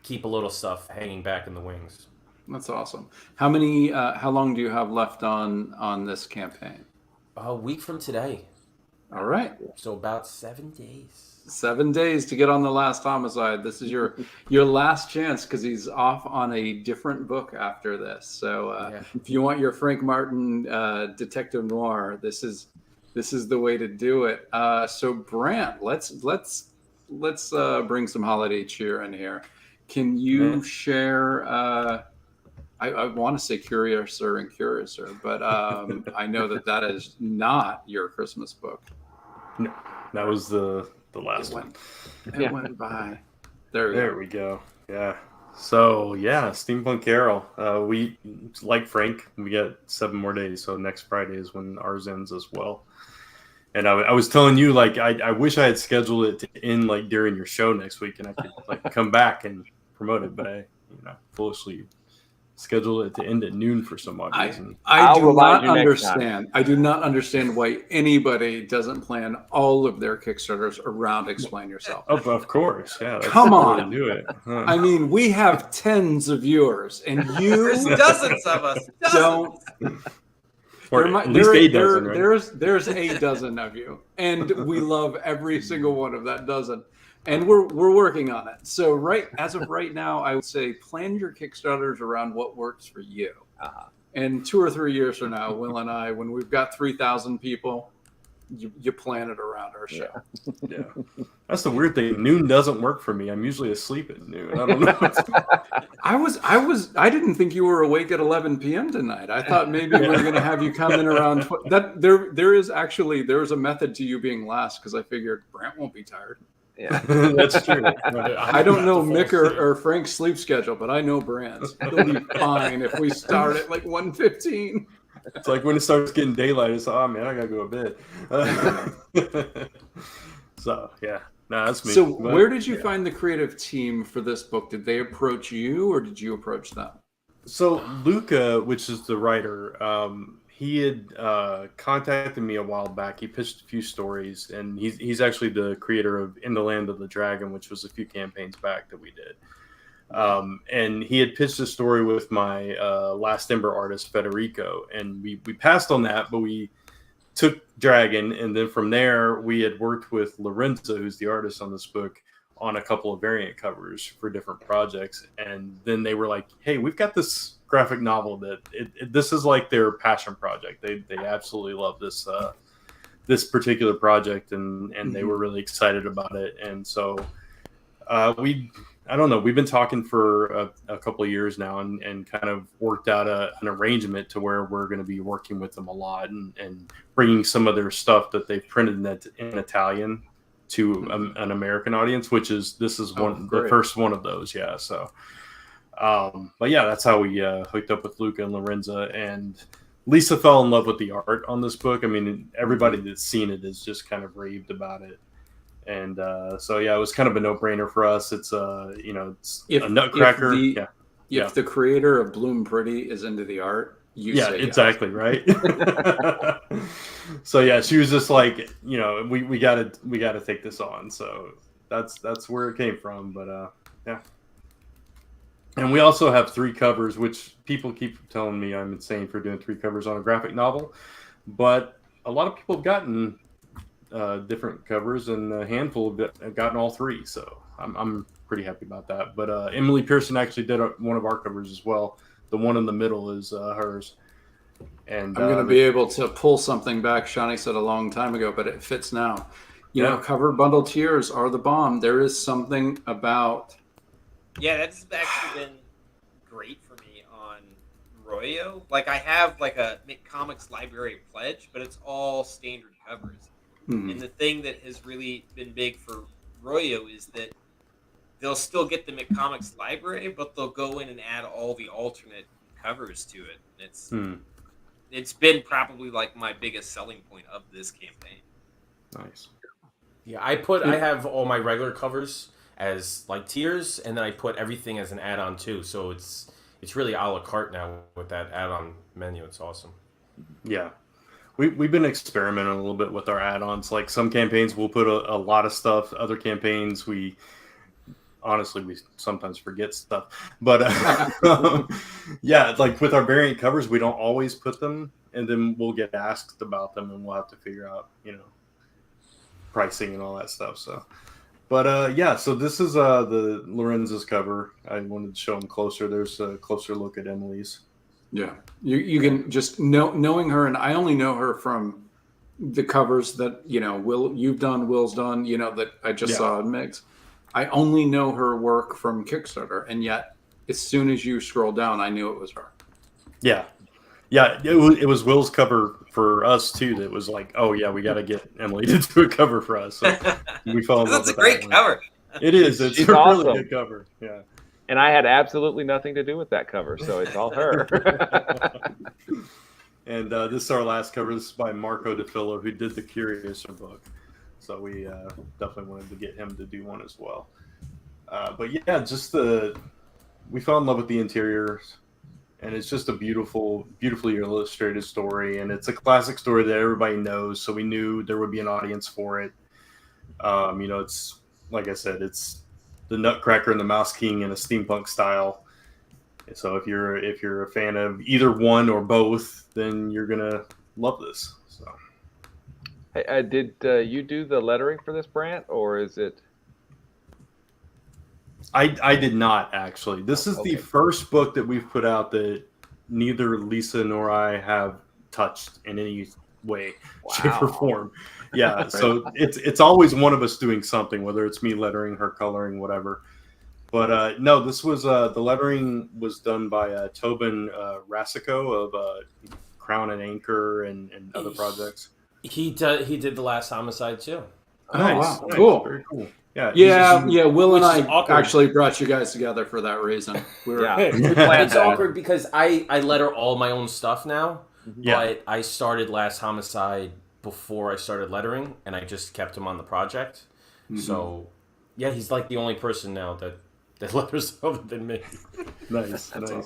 keep a little stuff hanging back in the wings. That's awesome. How long do you have left on this campaign? A week from today. All right. So about 7 days. 7 days to get on the Last Homicide. This is your last chance, because he's off on a different book after this. So if you want your Frank Martin detective noir, this is the way to do it. So Brant, let's bring some holiday cheer in here. Can you share? I want to say Curiouser and Curiouser, but I know that is not your Christmas book. No, that was the last one. It went by. There we go. Yeah. So yeah, Steampunk Carol. We, like Frank, we got 7 more days. So next Friday is when ours ends as well. And I was telling you, like, I wish I had scheduled it to end like during your show next week, and I could like come back and promote it, but I, foolishly scheduled it to end at noon for some odd reason. I do not understand why anybody doesn't plan all of their Kickstarters around Explain Yourself. Of course, yeah. That's Come the way on, to do it. Huh. I mean, we have tens of viewers, and There's dozens of us. don't. Or at least a dozen, right? There's a dozen of you, and we love every single one of that dozen, and we're working on it. So as of right now, I would say plan your Kickstarters around what works for you. And 2 or 3 years from now, Will and I, when we've got 3,000 people, you plan it around our show. Yeah. That's the weird thing. Noon doesn't work for me. I'm usually asleep at noon. I don't know. I didn't think you were awake at 11 p.m. tonight. I thought maybe we were going to have you come in around that. There's a method to you being last, because I figured Brant won't be tired. Yeah, that's true. I don't know Mick or Frank's sleep schedule, but I know Brant's. He'll be fine if we start at like 1:15. It's like when it starts getting daylight, it's like, oh man, I gotta go to bed. So yeah, no, that's me. So where did you find the creative team for this book? Did they approach you, or did you approach them? So Luca, which is the writer, he had contacted me a while back. He pitched a few stories, and he's actually the creator of In the Land of the Dragon, which was a few campaigns back that we did. And he had pitched a story with my Last Ember artist, Federico, and we passed on that, but we took Dragon, and then from there, we had worked with Lorenzo, who's the artist on this book, on a couple of variant covers for different projects. And then they were like, hey, we've got this graphic novel that this is like their passion project. They absolutely love this particular project, and they were really excited about it. And so I don't know, we've been talking for a couple of years now, and kind of worked out an arrangement to where we're going to be working with them a lot, and bringing some of their stuff that they've printed in Italian to an American audience, this is the first one of those. Yeah. So, but yeah, that's how we hooked up with Luca and Lorenza, and Lisa fell in love with the art on this book. I mean, everybody that's seen it has just kind of raved about it. And so yeah, it was kind of a no-brainer for us. It's it's a nutcracker. If the creator of Bloom Pretty is into the art, say exactly right. So yeah, she was just like, we gotta take this on. So that's where it came from. But yeah. And we also have 3 covers, which people keep telling me I'm insane for doing 3 covers on a graphic novel, but a lot of people have gotten different covers, and a handful have gotten all 3. So I'm pretty happy about that. But Emily Pearson actually did one of our covers as well. The one in the middle is hers. And I'm going to be able to pull something back Shawnee said a long time ago, but it fits now. You know, cover bundle tiers are the bomb. There is something about... Yeah, that's actually been great for me on Royo. Like, I have like a Comics Library pledge, but it's all standard covers. And the thing that has really been big for Royo is that they'll still get the McComics library, but they'll go in and add all the alternate covers to it. And it's been probably like my biggest selling point of this campaign. Nice. Yeah, I have all my regular covers as like tiers, and then I put everything as an add-on too. So it's really a la carte now with that add-on menu. It's awesome. Yeah. We've been experimenting a little bit with our add-ons. Like some campaigns we'll put a lot of stuff. Other campaigns we sometimes forget stuff. But yeah, like with our variant covers, we don't always put them, and then we'll get asked about them, and we'll have to figure out, pricing and all that stuff. So, but yeah, so this is the Lorenz's cover. I wanted to show them closer. There's a closer look at Emily's. Yeah, you can just knowing her, and I only know her from the covers that you've done, Will's done, that I just saw in Mix. I only know her work from Kickstarter, and yet as soon as you scroll down, I knew it was her. Yeah, it was Will's cover for us too. That was like, oh yeah, we got to get Emily to do a cover for us. So we fell in love with that. That's a great cover. It is. It's a awesome. Really good cover. Yeah. And I had absolutely nothing to do with that cover, so it's all her. And this is our last cover. This is by Marco DeFillo, who did the Curiouser book. So we definitely wanted to get him to do one as well. But yeah, we fell in love with the interiors, and it's just a beautifully illustrated story, and it's a classic story that everybody knows. So we knew there would be an audience for it. It's like I said, it's the Nutcracker and the Mouse King in a steampunk style. So if you're a fan of either one or both, then you're gonna love this. So, hey, did you do the lettering for this, Brant, or is it? I did not actually. This is the first book that we've put out that neither Lisa nor I have touched in any way, shape, or form. Yeah, right. So it's always one of us doing something, whether it's me lettering, her coloring, whatever. But no, this was the lettering was done by Tobin Rasico of Crown and Anchor and other projects. He did the Last Homicide too. Oh, nice. Wow, cool, very cool. Yeah. Will and I actually brought you guys together for that reason. It's awkward because I letter all my own stuff now, but I started Last Homicide before I started lettering, and I just kept him on the project. So, yeah, he's like the only person now that letters other than me. Nice. Awesome.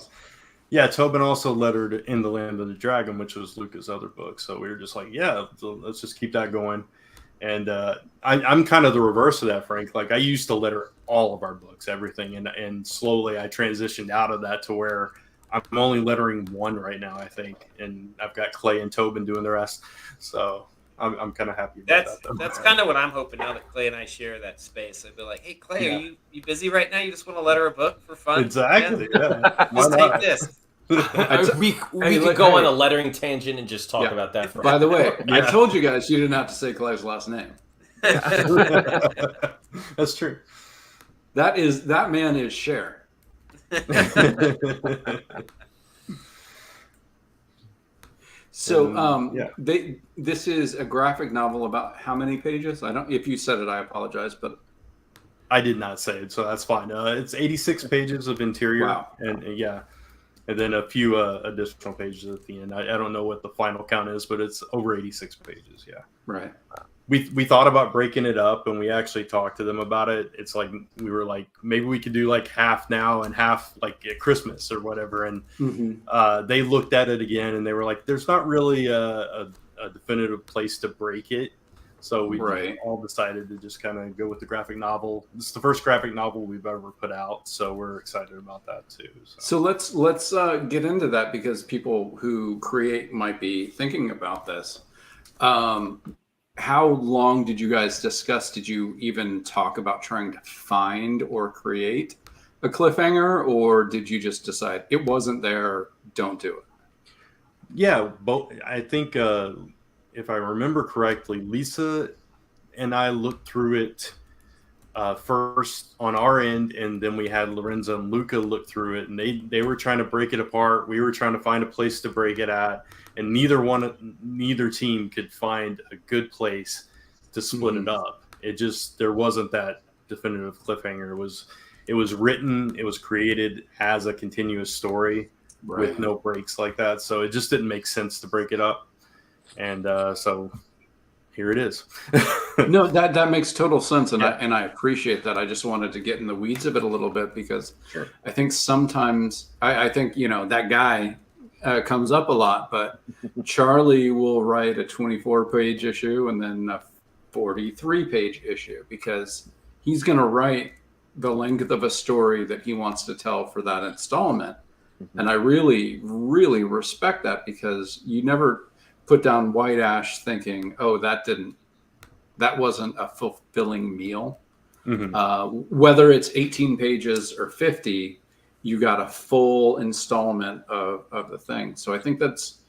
Yeah, Tobin also lettered In the Land of the Dragon, which was Luca's other book. So we were just like, let's just keep that going. And I'm kind of the reverse of that, Frank. Like I used to letter all of our books, everything, and slowly I transitioned out of that to where I'm only lettering one right now, I think, and I've got Clay and Tobin doing the rest. So I'm kind of happy about that. That's kind of what I'm hoping now that Clay and I share that space. I'd be like, hey, Clay, are you busy right now? You just want to letter a book for fun? Exactly. Yeah. Just take this. We could go on a lettering tangent and just talk about that. By the way, I told you guys you didn't have to say Clay's last name. That's true. That man is Cher. So this is a graphic novel about how many pages? If you said it, I apologize, but I did not say it, so that's fine. It's 86 pages of interior. Wow. And then a few additional pages at the end. I don't know what the final count is, but it's over 86 pages. Yeah. Right. We thought about breaking it up, and we actually talked to them about it. It's like we were like, maybe we could do like half now and half like at Christmas or whatever. And they looked at it again, and they were like, "There's not really a definitive place to break it." So we all decided to just kind of go with the graphic novel. This is the first graphic novel we've ever put out, so we're excited about that too. So let's get into that because people who create might be thinking about this. How long did you guys discuss? Did you even talk about trying to find or create a cliffhanger, or did you just decide it wasn't there, don't do it? Yeah, both. I think if I remember correctly, Lisa and I looked through it first on our end, and then we had Lorenzo and Luca look through it, and they were trying to break it apart. We were trying to find a place to break it at, and neither team could find a good place to split it up. It just, there wasn't that definitive cliffhanger. It was written, it was created as a continuous story with no breaks like that, so it just didn't make sense to break it up, and so here it is. No, that makes total sense, and I appreciate that. I just wanted to get in the weeds of it a little bit because I think sometimes I think that guy comes up a lot, but Charlie will write a 24-page issue and then a 43-page issue because he's going to write the length of a story that he wants to tell for that installment, and I really, really respect that because you never put down White Ash thinking, oh, that wasn't a fulfilling meal. Whether it's 18 pages or 50, you got a full installment of the thing. So I think that's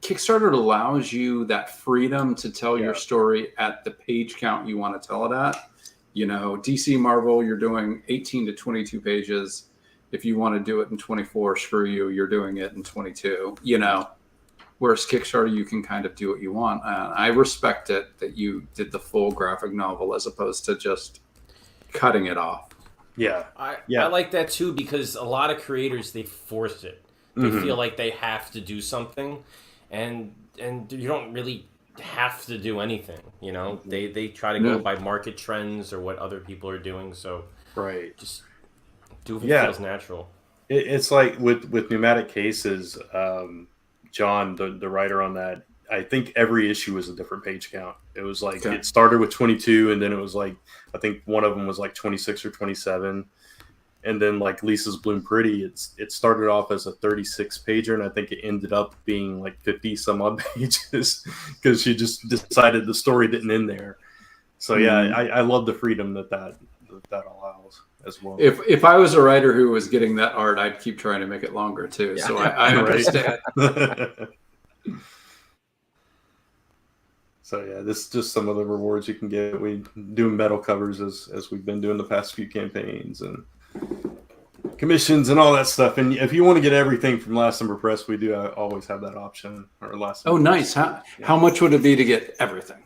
Kickstarter allows you that freedom to tell your story at the page count you want to tell it at. DC Marvel, you're doing 18 to 22 pages. If you want to do it in 24, screw you, you're doing it in 22, Whereas Kickstarter, you can kind of do what you want. I respect it that you did the full graphic novel as opposed to just cutting it off. I like that too because a lot of creators, they force it. They feel like they have to do something, and you don't really have to do anything. They try to go by market trends or what other people are doing. So just do what feels natural. It's like with Pneumatic Cases. John, the writer on that, I think every issue was a different page count. It was like it started with 22, and then it was like I think one of them was like 26 or 27, and then like Lisa's Bloom Pretty, it started off as a 36 pager, and I think it ended up being like 50 some odd pages because she just decided the story didn't end there. So I love the freedom that allows as well. If I was a writer who was getting that art, I'd keep trying to make it longer too. So I understand. So this is just some of the rewards you can get. We do metal covers as we've been doing the past few campaigns and commissions and all that stuff. And if you want to get everything from Last Summer Press, we do always have that option. Or Last Summer nice. How much would it be to get everything?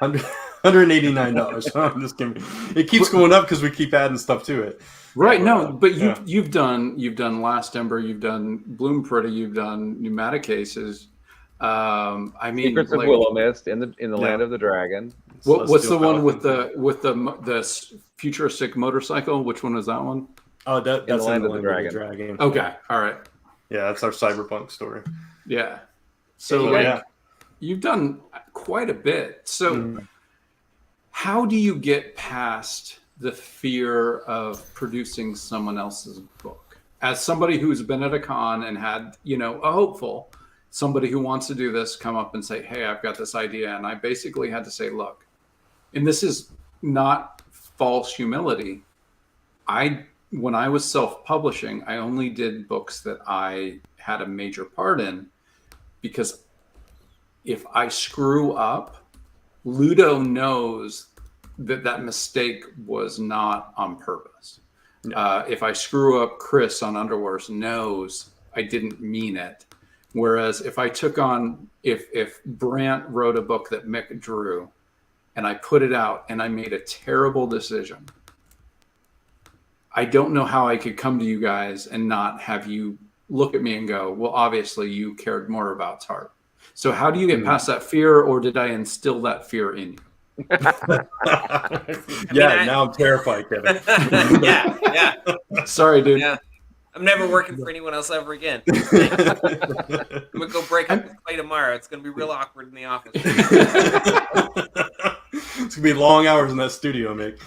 $189. I'm just kidding. It keeps going up because we keep adding stuff to it. Right. But you've done Last Ember, you've done Bloom Pretty, you've done Pneumatic Cases. Secrets of Willow Mist in the Land of the Dragon. What's the one with the futuristic motorcycle? Which one is that one? Oh, that's in the Land of the Dragon. Okay. All right. Yeah, that's our cyberpunk story. Yeah. So you've done quite a bit. So how do you get past the fear of producing someone else's book? As somebody who's been at a con and had, a hopeful, somebody who wants to do this come up and say, hey, I've got this idea. And I basically had to say, look, and this is not false humility. When I was self-publishing, I only did books that I had a major part in because if I screw up, Ludo knows that mistake was not on purpose. If I screw up, Chris on Underworks knows I didn't mean it. Whereas if I took on, if Brant wrote a book that Mick drew and I put it out and I made a terrible decision, I don't know how I could come to you guys and not have you look at me and go, well, obviously you cared more about Tart. So how do you get past that fear, or did I instill that fear in you? Now I'm terrified, Kevin. yeah. Sorry, dude. Yeah. I'm never working for anyone else ever again. I'm going to go break up with Clay tomorrow. It's going to be real awkward in the office. It's going to be long hours in that studio, Mick.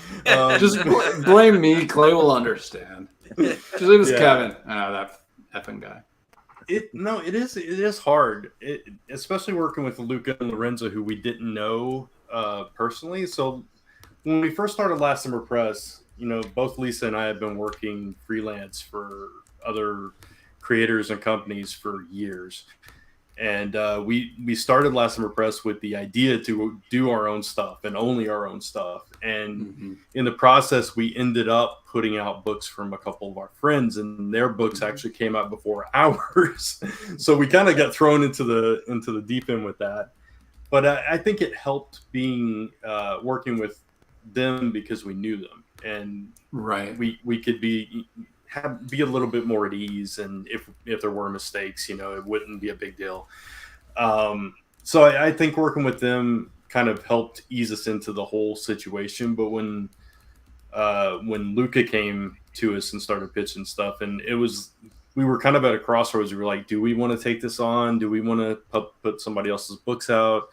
Just blame me. Clay will understand. Just leave us Kevin. That effing guy. It is hard, especially working with Luca and Lorenzo, who we didn't know personally. So when we first started Last Summer Press, both Lisa and I have been working freelance for other creators and companies for years. And we started Last Summer Press with the idea to do our own stuff and only our own stuff. And in the process, we ended up putting out books from a couple of our friends, and their books actually came out before ours. So we kind of got thrown into the deep end with that. But I think it helped being working with them because we knew them, and we could be a little bit more at ease, and if there were mistakes, it wouldn't be a big deal. So I think working with them kind of helped ease us into the whole situation. But when Luca came to us and started pitching stuff, and we were kind of at a crossroads. We were like, do we want to take this on? Do we want to put somebody else's books out?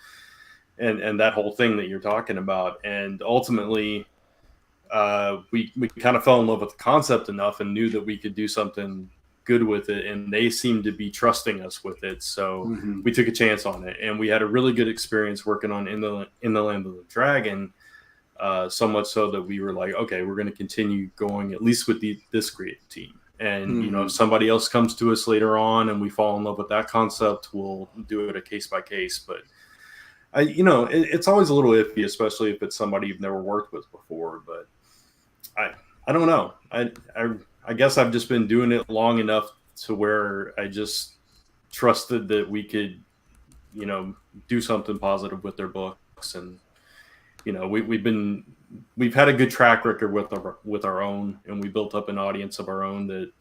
And that whole thing that you're talking about. And ultimately, we kind of fell in love with the concept enough and knew that we could do something good with it. And they seemed to be trusting us with it. So we took a chance on it. And we had a really good experience working on In the Land of the Dragon. So much so that we were like, okay, we're going to continue going at least with this creative team. And, if somebody else comes to us later on and we fall in love with that concept, we'll do it a case by case. But it's always a little iffy, especially if it's somebody you've never worked with before. But I don't know. I guess I've just been doing it long enough to where I just trusted that we could, do something positive with their books. And, we've had a good track record with our own, and we built up an audience of our own that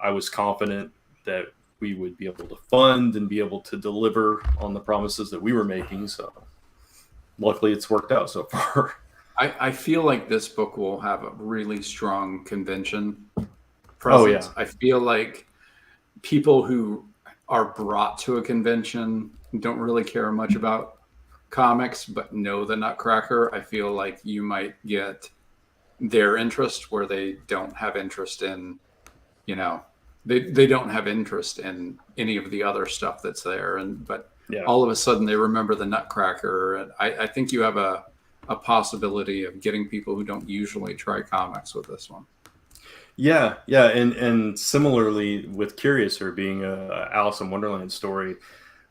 I was confident that we would be able to fund and be able to deliver on the promises that we were making. So luckily it's worked out so far. I feel like this book will have a really strong convention presence. I feel like people who are brought to a convention don't really care much about comics, but know the Nutcracker. I feel like you might get their interest where they don't have interest in, they don't have interest in any of the other stuff that's there. But all of a sudden they remember the Nutcracker. And I think you have a possibility of getting people who don't usually try comics with this one. Yeah. And similarly with Curiouser being a Alice in Wonderland story,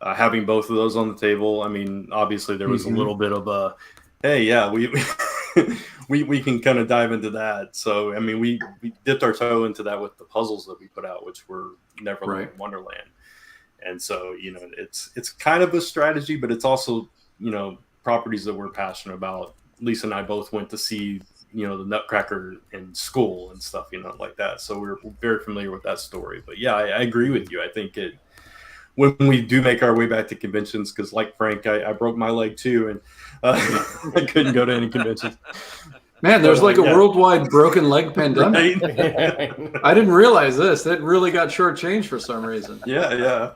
having both of those on the table, I mean, obviously there was a little bit of a, hey, yeah, we can kind of dive into that. So, I mean, we dipped our toe into that with the puzzles that we put out, which were Neverland and Wonderland. And so, it's kind of a strategy, but it's also, properties that we're passionate about. Lisa and I both went to see, the Nutcracker in school and stuff, like that. So we're very familiar with that story. But yeah, I agree with you. I think when we do make our way back to conventions, because like Frank, I broke my leg too, and I couldn't go to any conventions. Man, there's like a worldwide broken leg pandemic. I didn't realize this. That really got shortchanged for some reason. Yeah.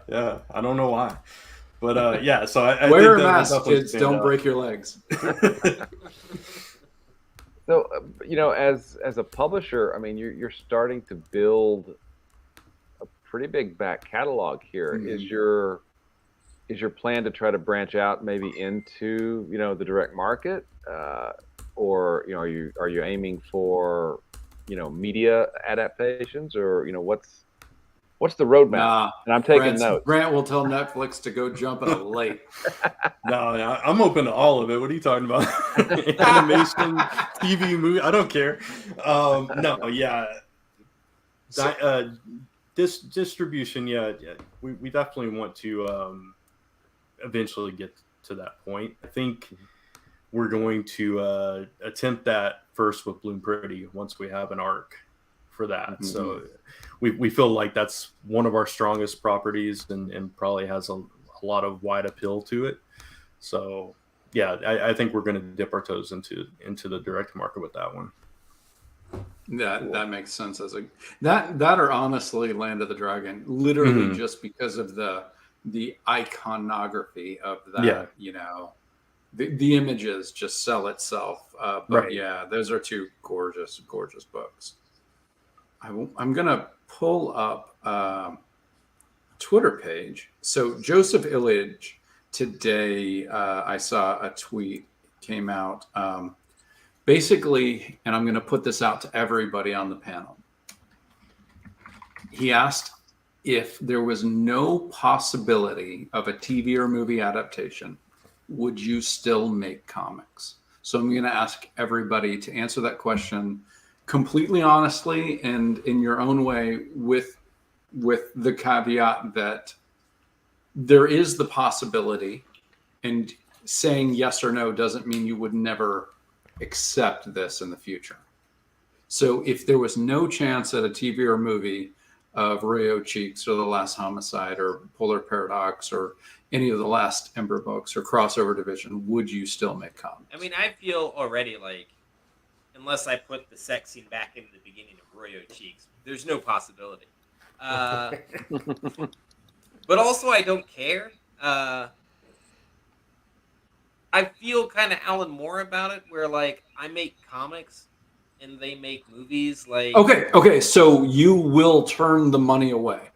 I don't know why. But so I wear think a mask, kids. Don't break your legs. So, as a publisher, I mean, you're starting to build a pretty big back catalog here. Is your plan to try to branch out maybe into the direct market, or are you aiming for media adaptations, or what's the roadmap? Nah, and I'm taking notes. Grant will tell Netflix to go jump in a lake. No, I'm open to all of it. What are you talking about? Animation, TV, movie, I don't care. Distribution, we definitely want to eventually get to that point. I think we're going to attempt that first with Bloom Pretty once we have an arc for that. So we feel like that's one of our strongest properties and probably has a lot of wide appeal to it. So I think we're going to dip our toes into the direct market with that one. That makes sense. That or honestly Land of the Dragon, literally just because of the iconography of that. The images just sell itself. Those are two gorgeous books. I'm gonna pull up a Twitter page. So Joseph Illidge today, I saw a tweet came out. Basically, and I'm going to put this out to everybody on the panel. He asked if there was no possibility of a TV or movie adaptation, would you still make comics? So I'm going to ask everybody to answer that question completely honestly and in your own way, with the caveat that there is the possibility, and saying yes or no doesn't mean you would never accept this in the future. So if there was no chance at a TV or movie of Rayo Cheeks or The Last Homicide or Polar Paradox or any of the last Ember books or Crossover Division, would you still make comics? I mean, I feel already like, unless I put the sex scene back in the beginning of Rayo Cheeks, there's no possibility. But also, I don't care. I feel kind of Alan Moore about it, where like I make comics and they make movies. Like Okay, so you will turn the money away.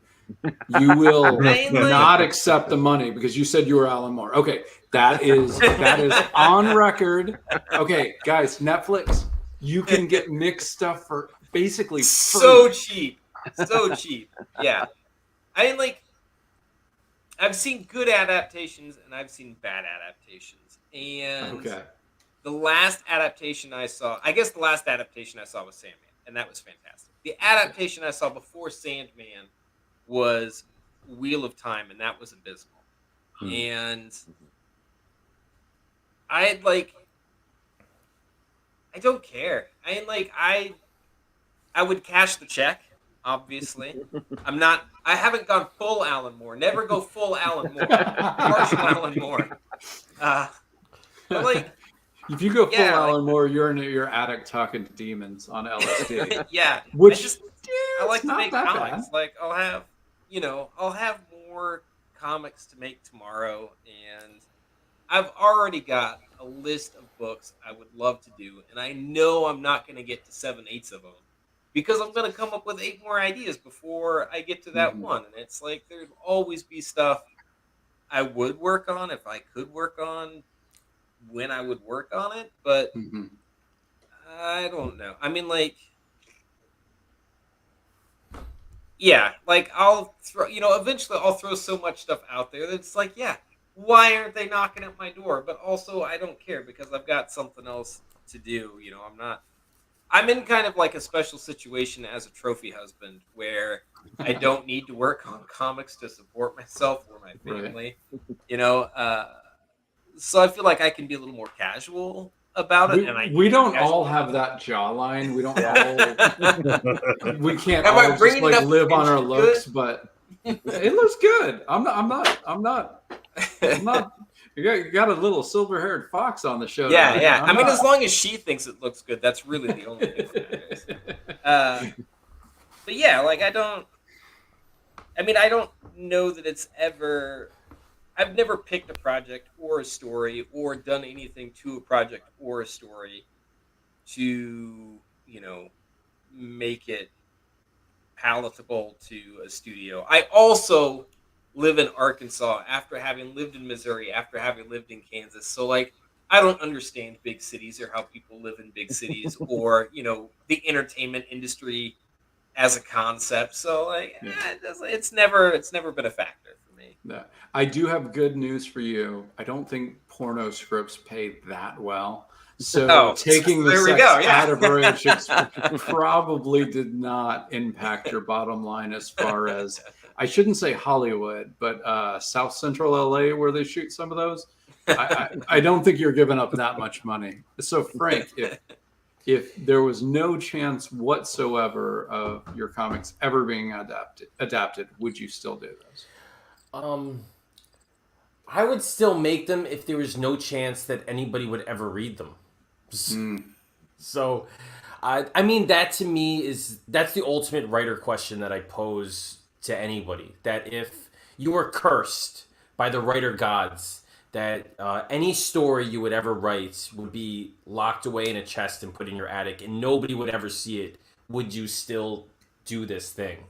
You will not accept the money because you said you were Alan Moore. Okay, that is on record. Okay, guys, Netflix, you can get mixed stuff for basically free. so cheap. Yeah, I mean, like, I've seen good adaptations and I've seen bad adaptations, and the last adaptation I saw, was Sandman, and that was fantastic. The adaptation I saw before Sandman was Wheel of Time, and that was abysmal. And I don't care. I would cash the check, obviously. I haven't gone full Alan Moore. Never go full Alan Moore. Partial Alan Moore. But like, if you go full Alan Moore, you're in your attic talking to demons on LSD. Yeah. Which I like to make comics. Bad. Like I'll have more comics to make tomorrow, and I've already got a list of books I would love to do, and I know I'm not going to get to 7/8 of them because I'm going to come up with 8 more ideas before I get to that one. And it's like there'd always be stuff I would work on if I could work on when I would work on it, but I don't know. I mean, like, yeah, like I'll throw, eventually I'll throw so much stuff out there that it's like, yeah, why aren't they knocking at my door? But also I don't care because I've got something else to do. I'm in kind of like a special situation as a trophy husband where I don't need to work on comics to support myself or my family, so I feel like I can be a little more casual about it. We don't all have that jawline. We don't all. We can't Am all I just bringing like it up live on our good? looks, but it looks good. I'm not. You got a little silver-haired fox on the show. Yeah. I mean, as long as she thinks it looks good, that's really the only thing that matters. But yeah, like I don't know that it's ever. I've never picked a project or a story or done anything to a project or a story to, make it palatable to a studio. I also live in Arkansas after having lived in Missouri, after having lived in Kansas. So, like, I don't understand big cities or how people live in big cities or, the entertainment industry as a concept. So, like, it's never been a factor for me. Yeah. I do have good news for you. I don't think porno scripts pay that well. So taking the sex out of Rayo Cheeks probably did not impact your bottom line as far as, I shouldn't say Hollywood, but South Central LA where they shoot some of those. I don't think you're giving up that much money. So Frank, if there was no chance whatsoever of your comics ever being adapted, would you still do those? I would still make them if there was no chance that anybody would ever read them. So, I mean, that to me that's the ultimate writer question that I pose to anybody. That if you were cursed by the writer gods, that any story you would ever write would be locked away in a chest and put in your attic and nobody would ever see it, would you still do this thing?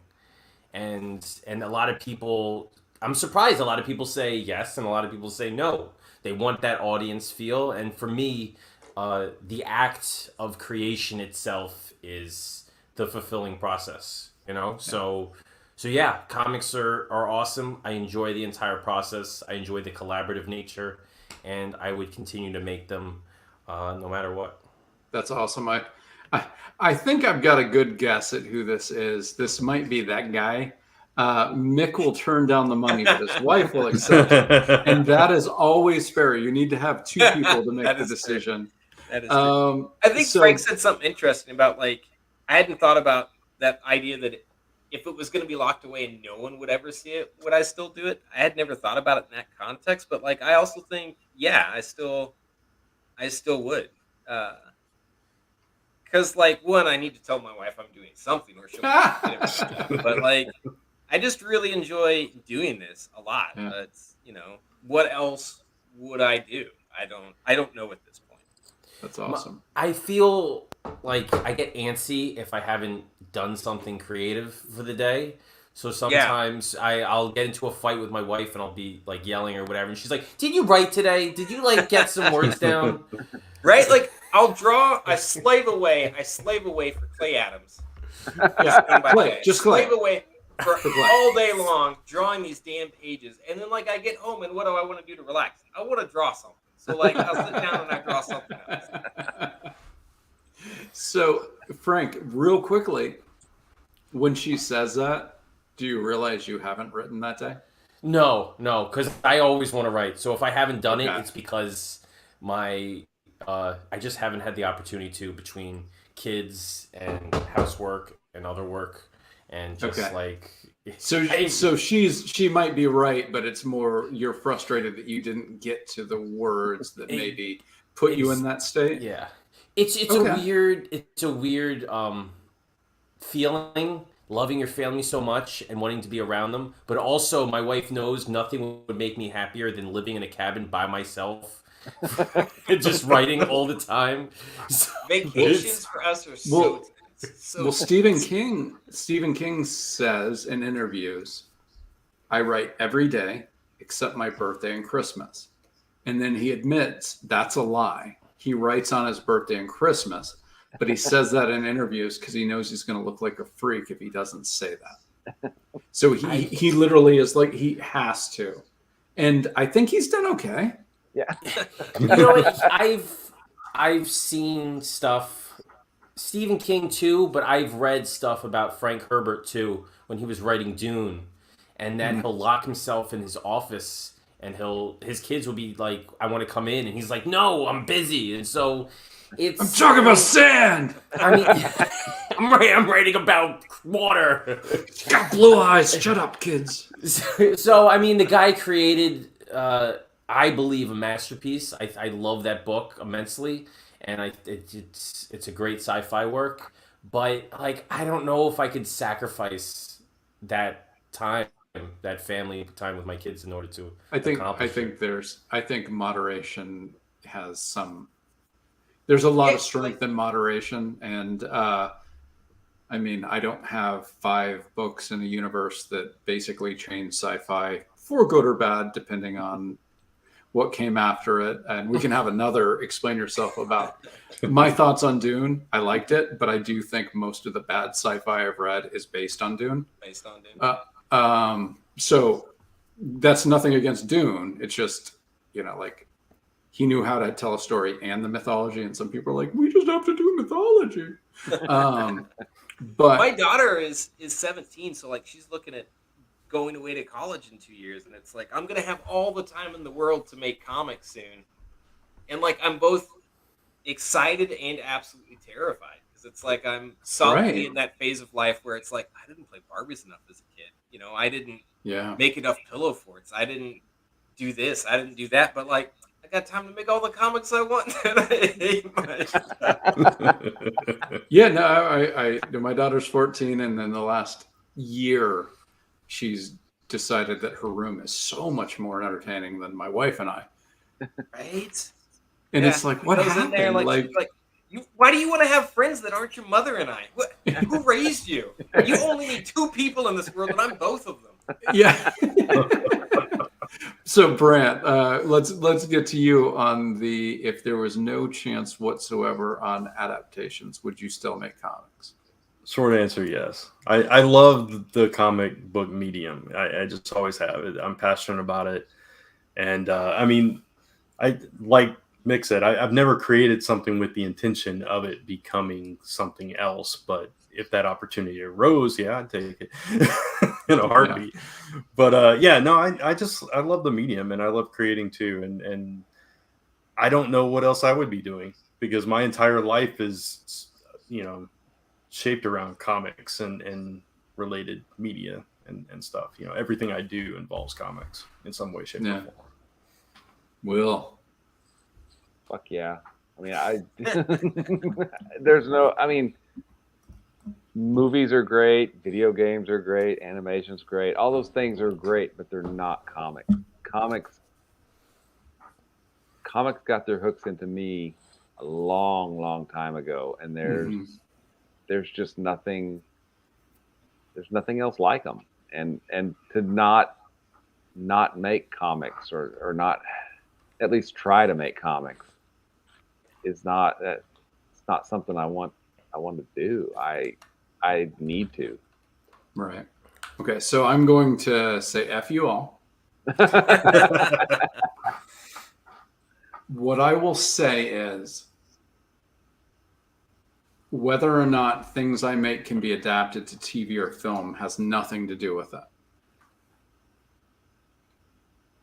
And a lot of people, I'm surprised a lot of people say yes and a lot of people say no. They want that audience feel. And for me, the act of creation itself is the fulfilling process, Okay. So yeah, comics are awesome. I enjoy the entire process. I enjoy the collaborative nature, and I would continue to make them no matter what. That's awesome. I think I've got a good guess at who this is. This might be that guy. Mick will turn down the money, but his wife will accept it. And that is always fair. You need to have two people to make That the is decision. That is true. I think Frank said something interesting about, like, I hadn't thought about that idea that if it was going to be locked away and no one would ever see it, would I still do it? I had never thought about it in that context, but like I also think, yeah, I still would. Because like, one, I need to tell my wife I'm doing something, or she'll but like, I just really enjoy doing this a lot. Yeah. It's, what else would I do? I don't know at this point. That's awesome. I feel like I get antsy if I haven't done something creative for the day. So sometimes I'll get into a fight with my wife and I'll be like yelling or whatever. And she's like, "Did you write today? Did you like get some words down?" Right? Like I'll draw. I slave away for Clay Adams. Yeah, Clay, just Clay. Slave away for all day long drawing these damn pages, and then like I get home and what do I want to do to relax? I want to draw something. So like I'll sit down and I draw something else. So Frank, real quickly, when she says that, do you realize you haven't written that day? No, because I always want to write. So if I haven't done it, it's because I just haven't had the opportunity to, between kids and housework and other work, and just like. So she might be right, but it's more you're frustrated that you didn't get to the words that maybe put you in that state. Yeah, it's a weird feeling, loving your family so much and wanting to be around them, but also my wife knows nothing would make me happier than living in a cabin by myself. Just writing all the time. So vacations for us are so Stephen King says in interviews, I write every day except my birthday and Christmas. And then he admits that's a lie. He writes on his birthday and Christmas, but he says that in interviews because he knows he's going to look like a freak if he doesn't say that. So he literally is like, he has to. And I think he's done okay. Yeah. You know what? I've seen stuff, Stephen King too, but I've read stuff about Frank Herbert too when he was writing Dune, and that he'll lock himself in his office and his kids will be like, "I want to come in," and he's like, "No, I'm busy." And so I'm talking about sand. I mean, I'm writing about water. He's got blue eyes. Shut up, kids. So I mean, the guy created, I believe, a masterpiece. I love that book immensely. And it's a great sci-fi work, but like I don't know if I could sacrifice that time, that family time with my kids in order to. I think moderation has some. There's a lot of strength in moderation, and I mean I don't have 5 books in a universe that basically change sci-fi for good or bad, depending on what came after it, and we can have another explain yourself about my thoughts on Dune. I liked it, but I do think most of the bad sci-fi I've read is based on Dune. So that's nothing against Dune. It's just, like he knew how to tell a story and the mythology, and some people are like, we just have to do mythology. But my daughter is 17, so like she's looking at going away to college in 2 years, and it's like I'm gonna have all the time in the world to make comics soon, and like I'm both excited and absolutely terrified because it's like I'm solidly in that phase of life where it's like I didn't play Barbies enough as a kid, I didn't make enough pillow forts, I didn't do this, I didn't do that, but like I got time to make all the comics I want. And I hate my yeah, no, I my daughter's 14, and then the last year she's decided that her room is so much more entertaining than my wife and I. Right? And it's like, what happened? There, like why do you want to have friends that aren't your mother and I? Who raised you? You only need 2 people in this world, and I'm both of them. Yeah. So, Brant, let's get to you on if there was no chance whatsoever on adaptations, would you still make comics? Short answer, yes. I love the comic book medium. I just always have it. I'm passionate about it. And I mean, I like Mick said, I've never created something with the intention of it becoming something else. But if that opportunity arose, yeah, I'd take it in a heartbeat. Yeah. But yeah, no, I love the medium and I love creating too. And I don't know what else I would be doing because my entire life is, shaped around comics and related media and stuff. Everything I do involves comics in some way, shape, or form. Will. Fuck yeah. I mean, movies are great, video games are great, animation's great. All those things are great, but they're not comics. Comics got their hooks into me a long, long time ago, and there's just nothing else like them. And to not make comics or not at least try to make comics is not something I want to do. I need to. Right. Okay, so I'm going to say F you all. What I will say is whether or not things I make can be adapted to TV or film has nothing to do with it.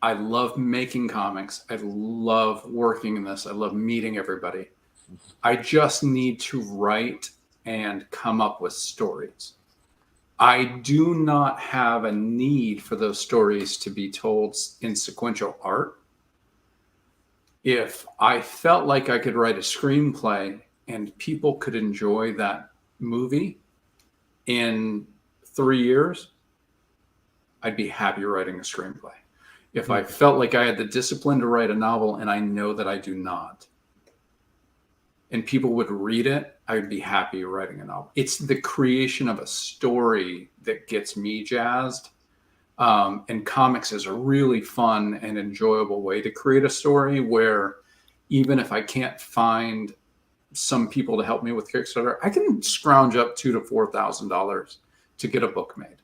I love making comics. I love working in this. I love meeting everybody. I just need to write and come up with stories. I do not have a need for those stories to be told in sequential art. If I felt like I could write a screenplay and people could enjoy that movie in 3 years, I'd be happy writing a screenplay. If I felt like I had the discipline to write a novel, and I know that I do not, and people would read it, I would be happy writing a novel. It's the creation of a story that gets me jazzed. And comics is a really fun and enjoyable way to create a story where even if I can't find some people to help me with Kickstarter, I can scrounge up $2,000 to $4,000 to get a book made.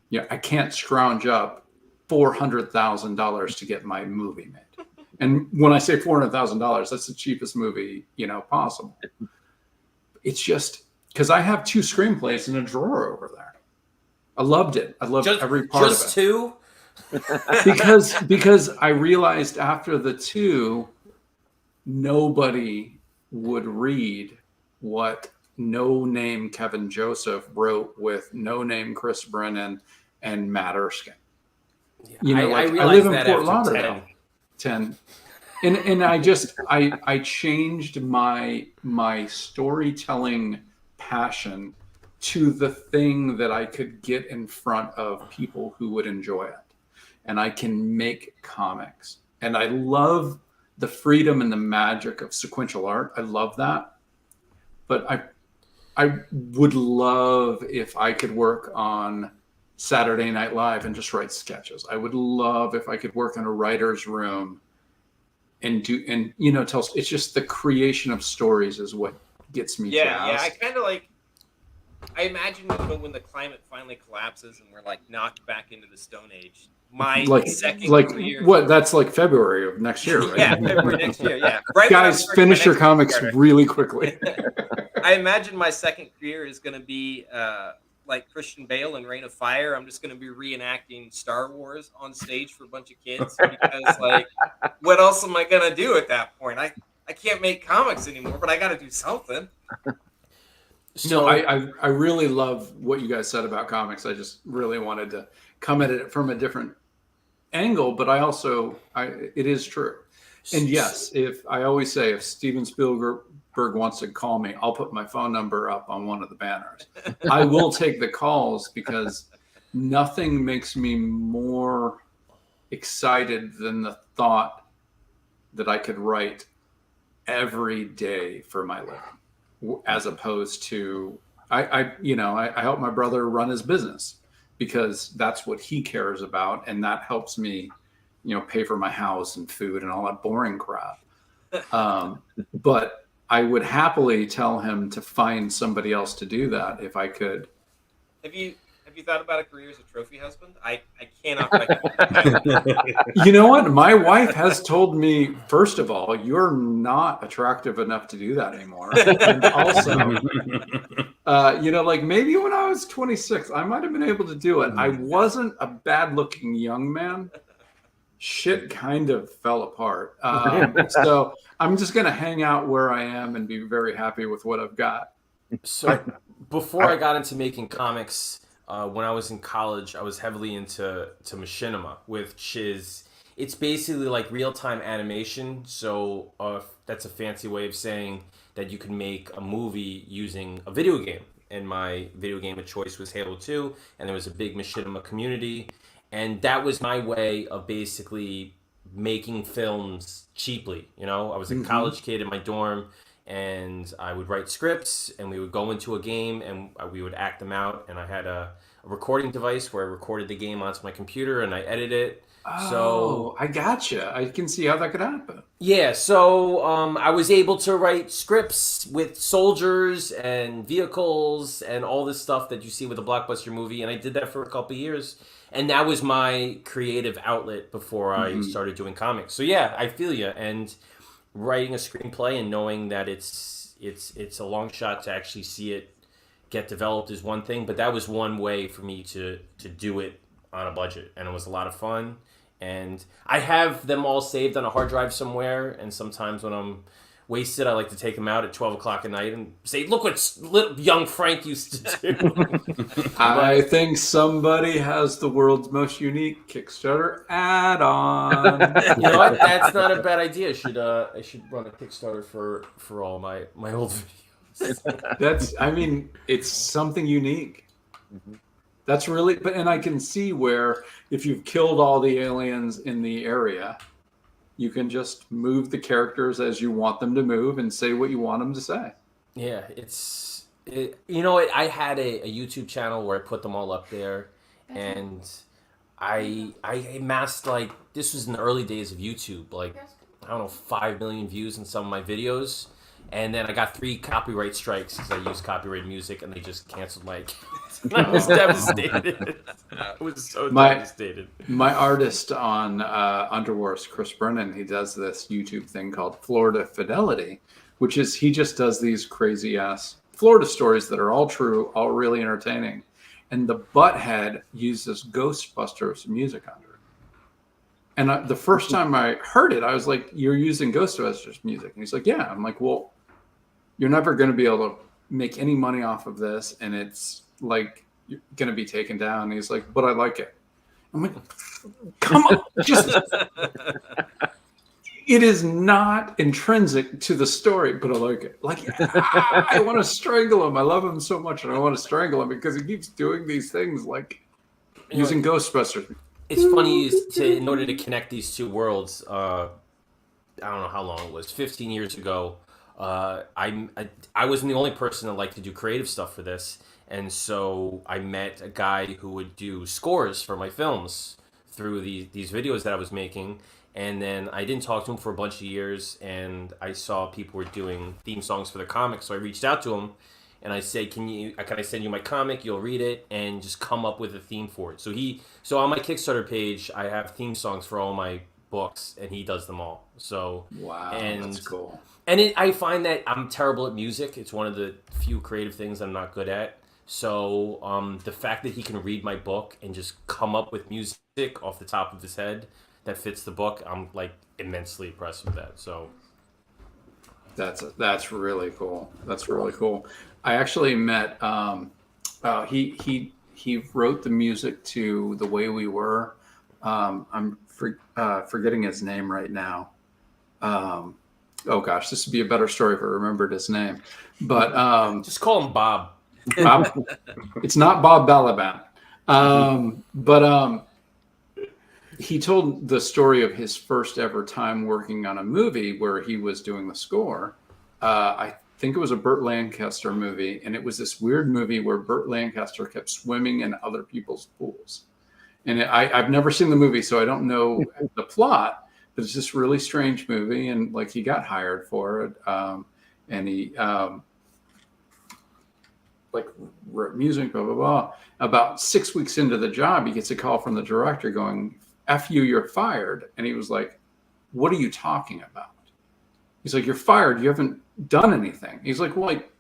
Yeah, I can't scrounge up $400,000 to get my movie made. And when I say $400,000, that's the cheapest movie, possible. It's just because I have 2 screenplays in a drawer over there. I loved it. I loved every part of it. Just 2? because I realized after the 2, nobody would read what no-name Kevin Joseph wrote with no-name Chris Brennan and Matt Erskine. Yeah, I live in that Fort after Lauderdale. 10. And I changed my storytelling passion to the thing that I could get in front of people who would enjoy it. And I can make comics. And I love the freedom and the magic of sequential art. I love that. But I would love if I could work on Saturday Night Live and just write sketches. I would love if I could work in a writer's room and tell. It's just the creation of stories is what gets me jazzed. Yeah, I kind of I imagine when the climate finally collapses and we're knocked back into the Stone Age. My second career. What? That's February of next year, right? Yeah, February next year. Yeah, right. Guys, finish your comics really quickly. I imagine my second career is going to be like Christian Bale in Reign of Fire. I'm just going to be reenacting Star Wars on stage for a bunch of kids because, what else am I going to do at that point? I can't make comics anymore, but I got to do something. So I really love what you guys said about comics. I just really wanted to come at it from a different angle, but it is true. And yes, if Steven Spielberg wants to call me, I'll put my phone number up on one of the banners. I will take the calls because nothing makes me more excited than the thought that I could write every day for my living, as opposed to I help my brother run his business because that's what he cares about, and that helps me, pay for my house and food and all that boring crap. But I would happily tell him to find somebody else to do that if I could. Have you thought about a career as a trophy husband? I cannot recommend. You know what? My wife has told me, first of all, you're not attractive enough to do that anymore. And also, like maybe when I was 26, I might have been able to do it. I wasn't a bad looking young man. Shit kind of fell apart. So I'm just going to hang out where I am and be very happy with what I've got. So before I got into making comics, when I was in college, I was heavily into machinima, which is, it's basically like real-time animation. So that's a fancy way of saying that you can make a movie using a video game. And my video game of choice was Halo 2, and there was a big machinima community. And that was my way of basically making films cheaply. You know, I was a college kid in my dorm, and I would write scripts, and we would go into a game, and we would act them out. And I had a recording device where I recorded the game onto my computer, and I edited it. So I gotcha. I can see how that could happen. Yeah, so I was able to write scripts with soldiers and vehicles and all this stuff that you see with a blockbuster movie, and I did that for a couple of years. And that was my creative outlet before I started doing comics. So yeah, I feel you. And writing a screenplay and knowing that it's a long shot to actually see it get developed is one thing, but that was one way for me to do it on a budget, and it was a lot of fun. And I have them all saved on a hard drive somewhere, and sometimes when I'm wasted, I like to take them out at 12 o'clock at night and say, look what little young Frank used to do. I think somebody has the world's most unique Kickstarter add-on. You know what? That's not a bad idea. I should run a Kickstarter for all my old videos. It's something unique. That's really, and I can see where if you've killed all the aliens in the area, you can just move the characters as you want them to move and say what you want them to say. Yeah, I had a YouTube channel where I put them all up there, and I amassed, like, this was in the early days of YouTube, like, I don't know, 5 million views in some of my videos. And then I got 3 copyright strikes because I used copyright music, and they just canceled my account. I was devastated. I was so devastated. My artist on Underworst, Chris Brennan, he does this YouTube thing called Florida Fidelity, which is he just does these crazy ass Florida stories that are all true, all really entertaining. And the butthead uses Ghostbusters music under it. And the first time I heard it, I was like, "You're using Ghostbusters music?" And he's like, "Yeah." I'm like, "Well, you're never going to be able to make any money off of this, and it's like you're going to be taken down." And he's like, "But I like it." I'm like, "Come on, just." It is not intrinsic to the story, but I like it. Like, I want to strangle him. I love him so much, and I want to strangle him because he keeps doing these things, like using Ghostbusters. It's funny in order to connect these two worlds. I don't know how long it was. 15 years ago, I wasn't the only person that liked to do creative stuff for this, and so I met a guy who would do scores for my films through these videos that I was making. And then I didn't talk to him for a bunch of years, and I saw people were doing theme songs for the comics, so I reached out to him, and I said, can I send you my comic, you'll read it, and just come up with a theme for it. So on my Kickstarter page, I have theme songs for all my books, and he does them all. So wow, that's cool. And I find that I'm terrible at music. It's one of the few creative things I'm not good at. So the fact that he can read my book and just come up with music off the top of his head that fits the book, I'm like immensely impressed with that. So that's really cool. That's really cool. I actually met he wrote the music to The Way We Were. I'm forgetting his name right now. Oh gosh, this would be a better story if I remembered his name. But just call him Bob. Bob. It's not Bob Balaban. He told the story of his first ever time working on a movie where he was doing the score. I think it was a Burt Lancaster movie, and it was this weird movie where Burt Lancaster kept swimming in other people's pools. And I've never seen the movie, so I don't know the plot, but it's this really strange movie, and like he got hired for it. and he like wrote music, blah blah blah. About 6 weeks into the job, he gets a call from the director going, "F you, you're fired." And he was like, "What are you talking about?" He's like, "You're fired. You haven't done anything." He's like, "Well, like,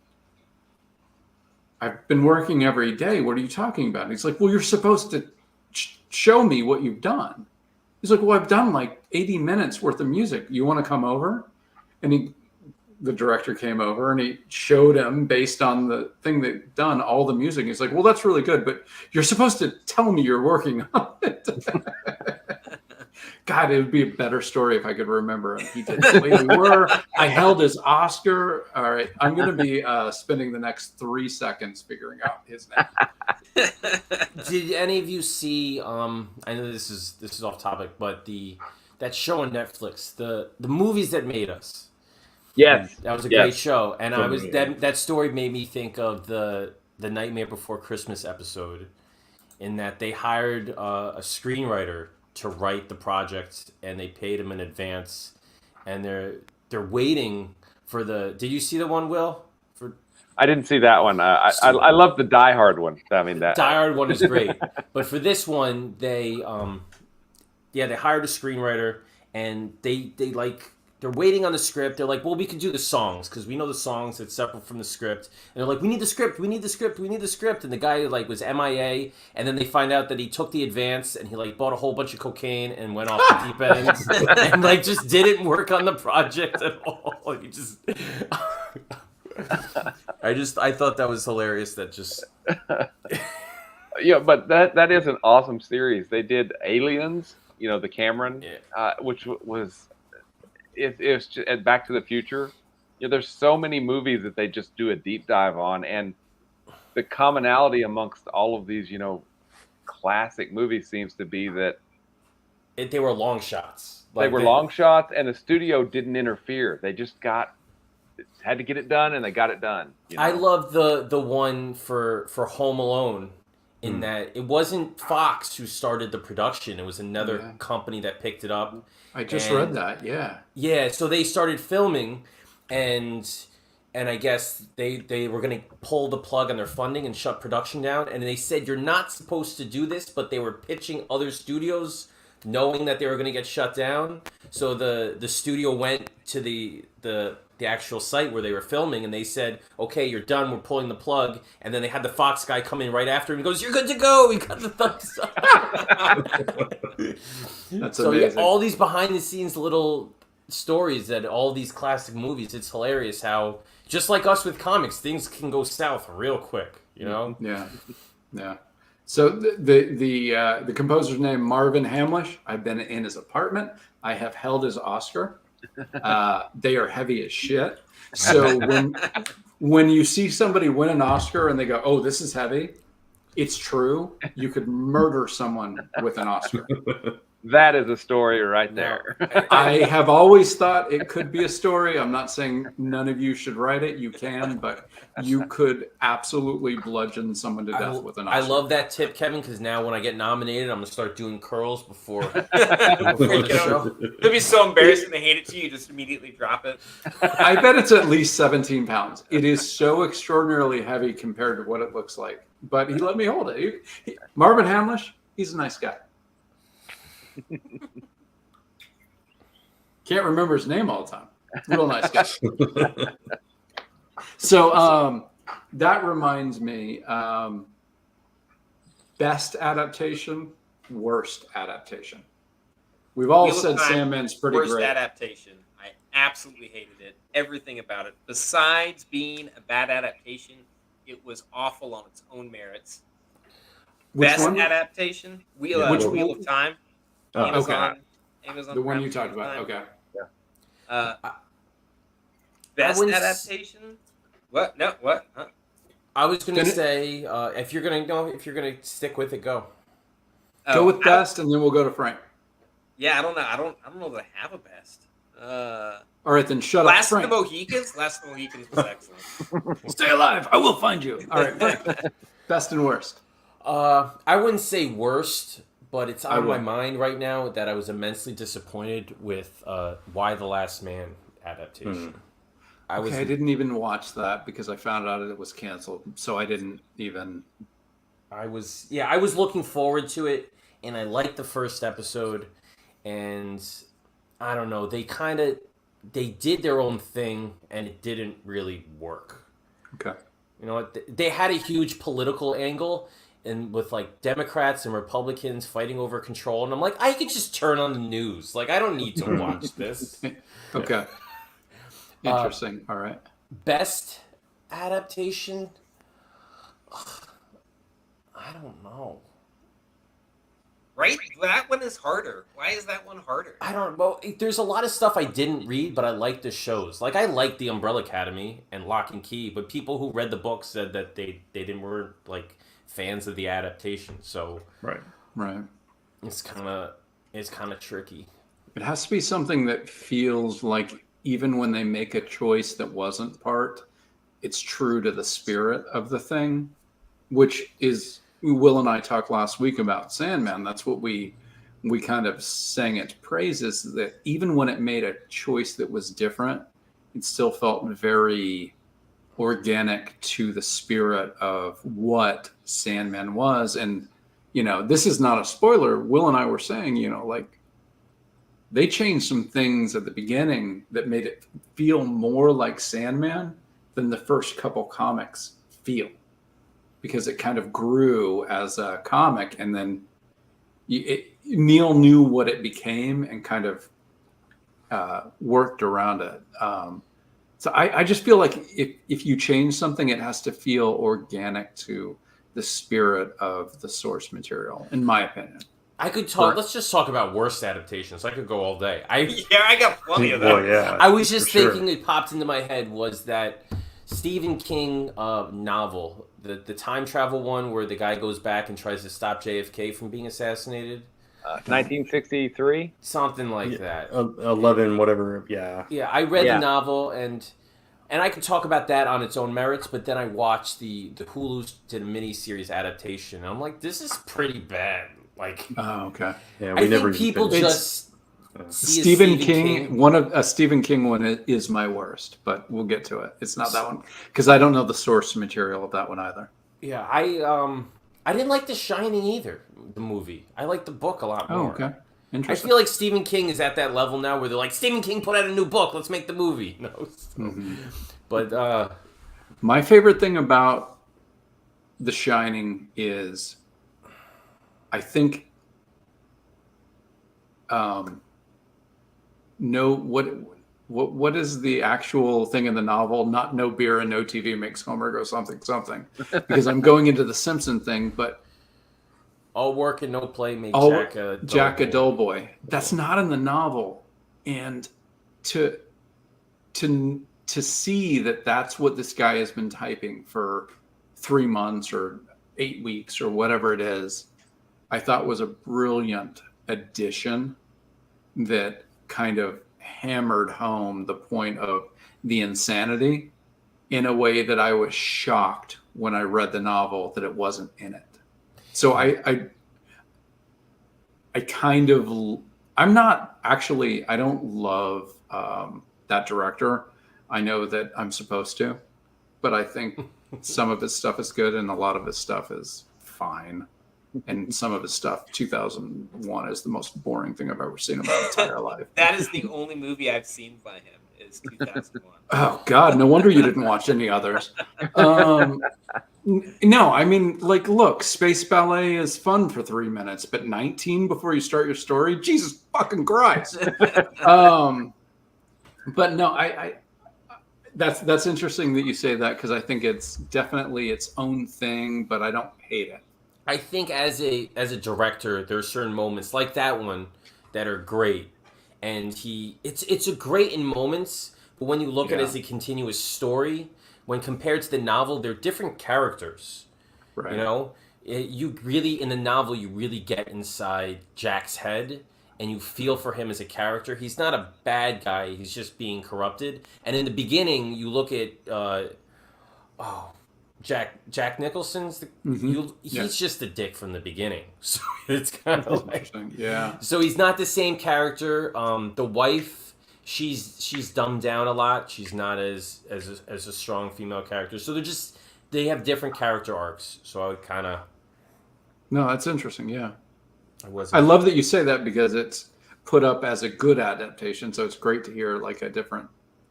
I've been working every day. What are you talking about?" And he's like, "Well, you're supposed to show me what you've done." He's like, "Well, I've done like 80 minutes worth of music. You want to come over?" And the director came over and he showed him, based on the thing they'd done, all the music. He's like, "Well, that's really good, but you're supposed to tell me you're working on it." God, it would be a better story if I could remember it. He did the way we were. I held his Oscar. All right, I'm going to be spending the next 3 seconds figuring out his name. Did any of you see? I know this is off topic, but that show on Netflix, the movies that made us. Yes, That was a yes. great show, and I was Yeah. that story made me think of the Nightmare Before Christmas episode, in that they hired a screenwriter to write the project, and they paid him in advance, and they're waiting for the. Did you see the one, Will? I didn't see that one. I love the Die Hard one. I mean, that Die Hard one is great, but for this one, they hired a screenwriter, and they're waiting on the script. They're like, "Well, we can do the songs because we know the songs that's separate from the script." And they're like, "We need the script. We need the script. We need the script." And the guy like was MIA, and then they find out that he took the advance and he like bought a whole bunch of cocaine and went off the deep end and like just didn't work on the project at all. Like, he just. I thought that was hilarious. That just. Yeah, but that is an awesome series. They did Aliens, the Cameron, which was it's just, Back to the Future. There's so many movies that they just do a deep dive on, and the commonality amongst all of these, classic movies seems to be that They were long shots. they were long shots, and the studio didn't interfere. They just had to get it done, and they got it done. I love the one for Home Alone, in that it wasn't Fox who started the production. It was another company that picked it up. I just read that. Yeah. Yeah, so they started filming, and I guess they were going to pull the plug on their funding and shut production down. And they said, "You're not supposed to do this," but they were pitching other studios, knowing that they were going to get shut down. So the studio went to the actual site where they were filming, and they said, "Okay, you're done. We're pulling the plug." And then they had the Fox guy come in right after him. He goes, "You're good to go. We got the thumbs up." That's So amazing. all these behind the scenes little stories that all these classic movies, it's hilarious how, just like us with comics, things can go south real quick, Yeah. So the composer's name, Marvin Hamlish. I've been in his apartment. I have held his Oscar. They are heavy as shit. So when you see somebody win an Oscar and they go, "Oh, this is heavy," it's true. You could murder someone with an Oscar. That is a story right there. I have always thought it could be a story. I'm not saying none of you should write it. You can, but you could absolutely bludgeon someone to death with an Oscar. I love that tip, Kevin, because now when I get nominated, I'm going to start doing curls before the show. It'd be so embarrassing to hand it to you. Just immediately drop it. I bet it's at least 17 pounds. It is so extraordinarily heavy compared to what it looks like. But he let me hold it. Marvin Hamlish, he's a nice guy. Can't remember his name all the time. Real nice guy. So that reminds me, best adaptation, worst adaptation. We've all Wheel of said Time, Sandman's pretty worst great. adaptation. I absolutely hated it. Everything about it. Besides being a bad adaptation, it was awful on its own merits. Which Best one? adaptation? Which Wheel one? of Time. Oh, Amazon The one Prime you Wheel talked of about. Time. Okay. Best wouldn't adaptation? What? No, what? Huh? I was going to Then it- say, if you're going to stick with it, go. Go with I don't- best, and then we'll go to Frank. Yeah, I don't know. I don't know that I have a best. All right, then shut Last up, of the Frank. Mohicans. Last of the Mohicans was excellent. Stay alive. I will find you. All right, Frank. Best and worst. I wouldn't say worst, but it's I on my would. mind right now that I was immensely disappointed with Y: The Last Man adaptation. I was I didn't even watch that because I found out it was canceled, so I didn't even. I was looking forward to it, and I liked the first episode, and I don't know, they did their own thing, and it didn't really work. Okay. You know what? They had a huge political angle, and with like Democrats and Republicans fighting over control, and I'm like, I could just turn on the news. Like, I don't need to watch this. Okay. Interesting. All right. Best adaptation? I don't know. Right? That one is harder. Why is that one harder? I don't know. There's a lot of stuff I didn't read, but I like the shows. Like, I like The Umbrella Academy and Lock and Key, but people who read the book said that they weren't like fans of the adaptation. So Right. it's kind of tricky. It has to be something that feels like even when they make a choice that wasn't part, it's true to the spirit of the thing, which is Will and I talked last week about Sandman. That's what we kind of sang its praises, that even when it made a choice that was different, it still felt very organic to the spirit of what Sandman was. And, you know, this is not a spoiler. Will and I were saying, you know, like, they changed some things at the beginning that made it feel more like Sandman than the first couple comics feel, because it kind of grew as a comic, and then Neil knew what it became and kind of worked around it. So I just feel like if you change something, it has to feel organic to the spirit of the source material, in my opinion. I could talk. Let's just talk about worst adaptations. I could go all day. I got plenty of them. Yeah, I was just for thinking, it popped into my head was that Stephen King novel, the time travel one where the guy goes back and tries to stop JFK from being assassinated. 1963, something like that. 11, whatever. Yeah. Yeah, I read the novel, and I could talk about that on its own merits, but then I watched the Hulu did a miniseries adaptation, and I'm like, this is pretty bad. Like, oh, okay. Yeah, I think people just see Stephen King. One of a Stephen King one is my worst, but we'll get to it. It's not that one because I don't know the source material of that one either. Yeah, I didn't like The Shining either, the movie. I like the book a lot more. Oh, okay. Interesting. I feel like Stephen King is at that level now where they're like, Stephen King put out a new book, let's make the movie. No, but my favorite thing about The Shining is, I think, what is the actual thing in the novel? Not no beer and no TV makes Homer go something. Because I'm going into the Simpson thing, but all work and no play make Jack a dull boy. That's not in the novel, and to see that that's what this guy has been typing for 3 months or 8 weeks or whatever it is, I thought was a brilliant addition that kind of hammered home the point of the insanity in a way that I was shocked when I read the novel that it wasn't in it. So I don't love that director. I know that I'm supposed to, but I think some of his stuff is good and a lot of his stuff is fine. And some of his stuff, 2001 is the most boring thing I've ever seen in my entire life. That is the only movie I've seen by him, is 2001. Oh, God, no wonder you didn't watch any others. No, I mean, like, look, Space Ballet is fun for 3 minutes, but 19 before you start your story? Jesus fucking Christ. But no, I that's interesting that you say that, because I think it's definitely its own thing, but I don't hate it. I think as a director, there are certain moments like that one that are great, and it's a great in moments. But when you look at it as a continuous story, when compared to the novel, they're different characters. Right. You know, you really in the novel you really get inside Jack's head, and you feel for him as a character. He's not a bad guy; he's just being corrupted. And in the beginning, you look at Jack Nicholson's he's just a dick from the beginning, so it's kind of like yeah. So he's not the same character. The wife, she's dumbed down a lot. She's not as a strong female character. So they have different character arcs. So I would kind of. No, that's interesting. Yeah, I I love that you say that because it's put up as a good adaptation. So it's great to hear like a different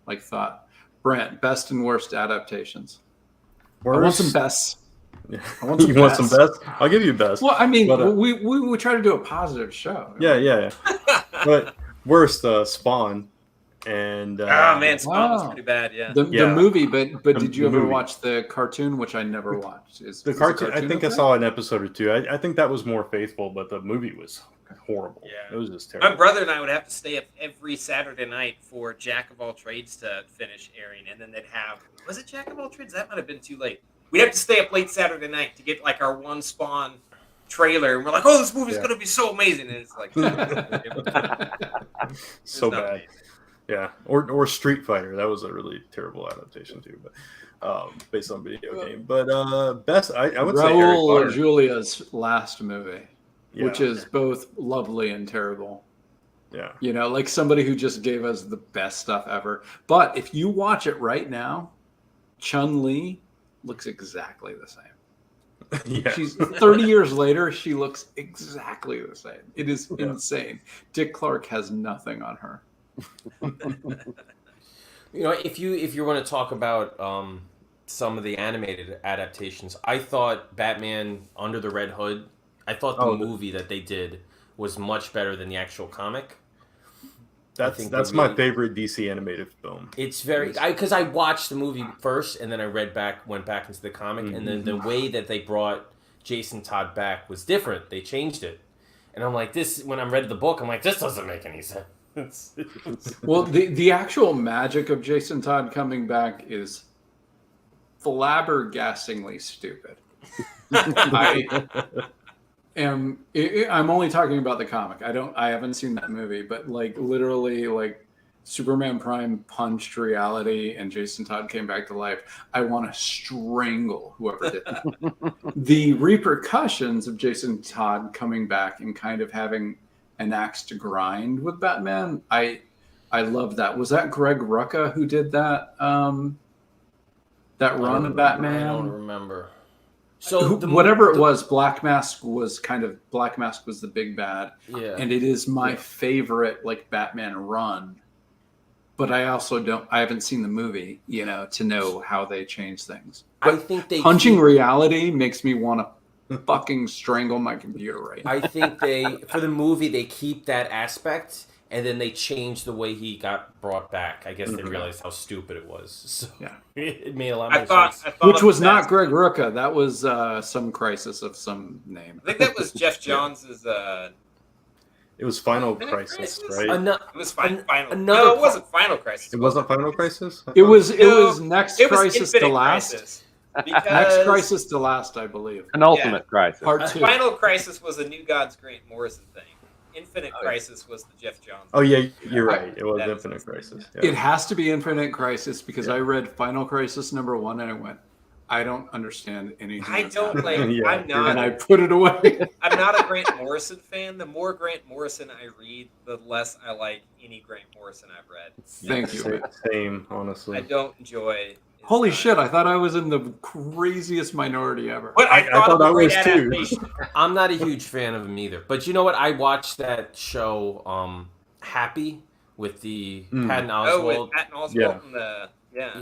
like thought. Brent, best and worst adaptations. I want some best. I want some You want some best? I'll give you best. Well, I mean, But, we try to do a positive show. Yeah. But worst, Spawn, and Oh man, Spawn was Wow. pretty bad. Yeah. The Yeah. movie, but did you The ever movie. watch the cartoon, which I never watched? Is the is cartoon. I think I okay? saw an episode or two. I think that was more faithful, but the movie was horrible. Yeah. It was just My terrible. brother and I would have to stay up every Saturday night for Jack of All Trades to finish airing, and then they'd have was it Jack of All Trades? That might have been too late. We'd have to stay up late Saturday night to get like our one Spawn trailer, and we're like, "Oh, this movie's Yeah. gonna be so amazing!" And it's like, So it's not bad. amazing. Yeah, or Street Fighter. That was a really terrible adaptation too, but based on video game. But best, I would say Harry Raul Potter. Julia's last movie, Yeah, which is both lovely and terrible. yeah. You know, like somebody who just gave us the best stuff ever. But if you watch it right now, Chun-Li looks exactly the same. Yeah. She's 30 years later, she looks exactly the same. It is insane. Dick Clark has nothing on her. You know, if you want to talk about some of the animated adaptations, I thought Batman Under the Red Hood. I thought the movie that they did was much better than the actual comic. think That's they my really- favorite DC animated film. It's very because I watched the movie first and then I went back into the comic, and then the way that they brought Jason Todd back was different. They changed it, and I'm like, this. When I read the book, I'm like, this doesn't make any sense. Well, the actual magic of Jason Todd coming back is flabbergastingly stupid. I'm only talking about the comic. I haven't seen that movie, but like literally like Superman Prime punched reality and Jason Todd came back to life. I want to strangle whoever did that. The repercussions of Jason Todd coming back and kind of having an axe to grind with Batman, I love that. Was that Greg Rucka who did that that run of Batman? I don't remember. So Whatever it was, Black Mask was the big bad, Yeah. and it is my favorite like Batman run. But I haven't seen the movie, to know how they change things. I think they Punching reality makes me want to fucking strangle my computer right now. I think for the movie they keep that aspect, and then they change the way he got brought back. I guess they realized how stupid it was. So Yeah. it made a lot I more thought, sense. Which of was the not best. Greg Rucka. That was some crisis of some name. I think that was Jeff Johns' It was Final Infinite Crisis, Crisis? right? Ano- It was Final. another No, it wasn't Final Crisis. It wasn't Final Crisis? It was No, Next It was Crisis to Infinite Last. Crisis. Because Next Crisis to Last, I believe. An ultimate crisis. Part 2. Final Crisis was a New Gods Grant Morrison thing. Infinite Crisis was the Jeff Johns. Oh yeah, you're right. It was That is- Infinite Crisis. It Yeah. has to be Infinite Crisis because I read Final Crisis #1 and I went, I don't understand anything. I that's don't happening. like. Yeah, I'm not. And I put it away. I'm not a Grant Morrison fan. The more Grant Morrison I read, the less I like any Grant Morrison I've read. Thank you. man. Same, honestly. I don't enjoy. his Holy style. shit! I thought I was in the craziest minority ever. But I I thought it I a great was too. adaptation. I'm not a huge fan of him either. But you know what? I watched that show, Happy, with the Patton Oh, with Oswalt. Patton Oswalt Yeah. and the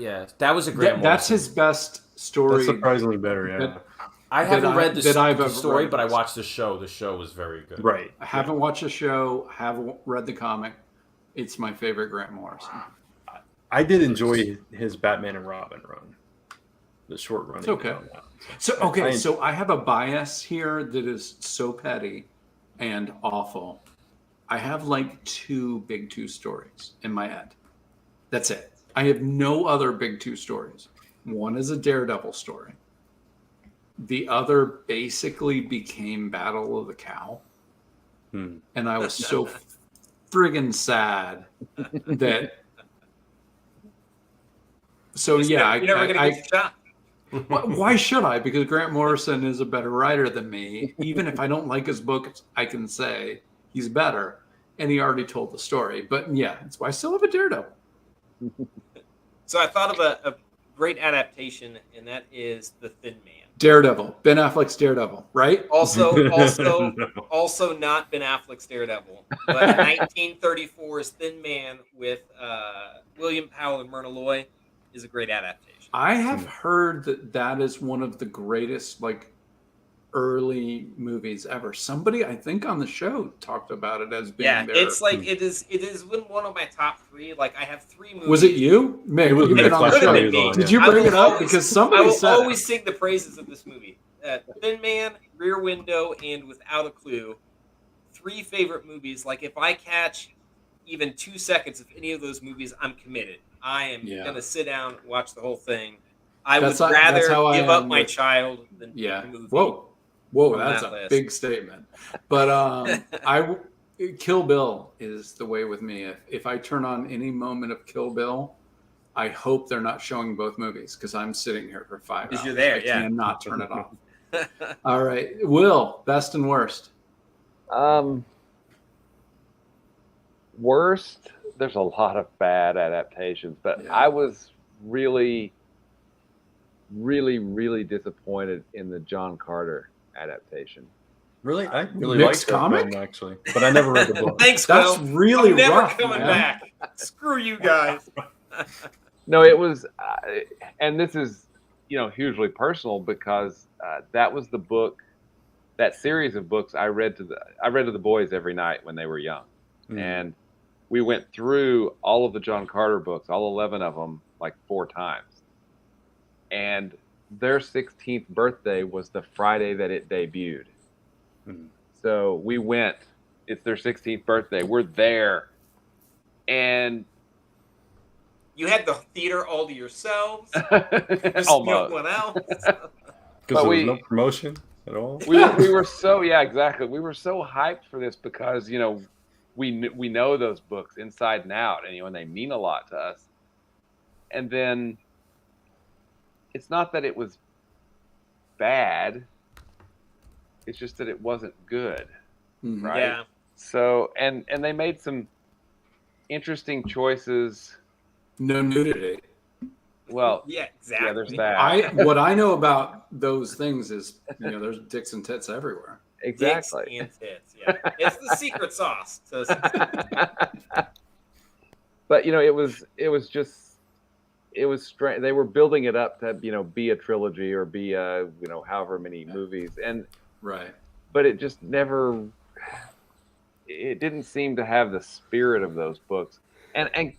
Yeah, that was a great. That's Morrison. his best story. That's surprisingly better, yeah. that- I haven't read that I've the ever story, read. but I watched the show. The show was very good. Right. I haven't watched the show. Haven't read the comic. It's my favorite Grant Morrison. I did enjoy his Batman and Robin run. The short run. It's okay. So I have a bias here that is so petty and awful. I have like 2 big 2 stories in my head. That's it. I have no other big 2 stories. One is a Daredevil story. The other basically became Battle of the Cow. And I was so friggin' sad that. So yeah, you're never gonna get your shot. why should I? Because Grant Morrison is a better writer than me. Even if I don't like his books, I can say he's better. and he already told the story. But yeah, that's why I still have a Daredevil. So I thought of a great adaptation, and that is The Thin Man. Daredevil, Ben Affleck's Daredevil, right? Also No. not Ben Affleck's Daredevil, but 1934's Thin Man with William Powell and Myrna Loy is a great adaptation. I have heard that is one of the greatest like early movies ever. Somebody I think on the show talked about it as being Yeah, their... it's like it is one of my top 3. Like I have 3 movies. Was it you? Mick, It was you've me. been on the Could have show. been me. Did you I bring will it up? always- Because I somebody will said always it. sing the praises of this movie. Thin Man, Rear Window, and Without a Clue. 3 favorite movies. Like if I catch even 2 seconds of any of those movies, I'm committed. I am gonna sit down and watch the whole thing. I would rather how I give up am my with- child than pick Yeah. a movie. Whoa, from that's that a list. big statement. But Kill Bill is the way with me. If I turn on any moment of Kill Bill, I hope they're not showing both movies because I'm sitting here for 5 hours. Because you're there, I yeah. cannot turn it off. All right, Will, best and worst. Worst, there's a lot of bad adaptations, but Yeah. I was really, really, really disappointed in the John Carter adaptation. Really, I really Mixed liked that comic? film, actually, but I never read the book. Thanks, That's Will. really I'm never rough, coming man. back. Screw you guys. No, it was, and this is, hugely personal because that was the book, that series of books I read to the boys every night when they were young, and we went through all of the John Carter books, all 11 of them, like 4 times, and their 16th birthday was the Friday that it debuted. So we went. It's their 16th birthday. We're there, and You had the theater all to yourselves. There's no almost. one else. Because But there was we- no promotion at all. we were so exactly. We were so hyped for this because we know those books inside and out, and they mean a lot to us. And then it's not that it was bad. It's just that it wasn't good, Mhm. right? Yeah. So and they made some interesting choices. No nudity. Well, Yeah, exactly. there's that. What I know about those things is there's dicks and tits everywhere. Exactly. Dicks and tits. Yeah, it's the secret sauce. But it was strange. They were building it up to be a trilogy or be however many movies, and Right. but it just never. It didn't seem to have the spirit of those books, and I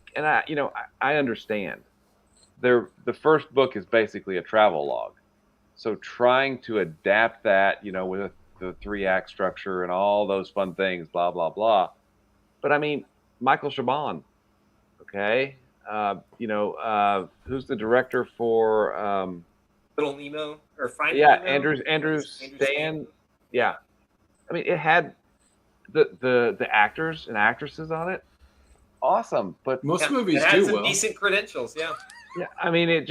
understand. The first book is basically a travel log, so trying to adapt that with the 3-act structure and all those fun things, blah blah blah. But I mean, Michael Chabon. Okay, who's the director for? Little Nemo or Finding Yeah, Nemo? Andrew Stan. Yeah, I mean, it had the actors and actresses on it. Awesome, but Most movies it had do some well. decent credentials. Yeah. yeah, I mean, it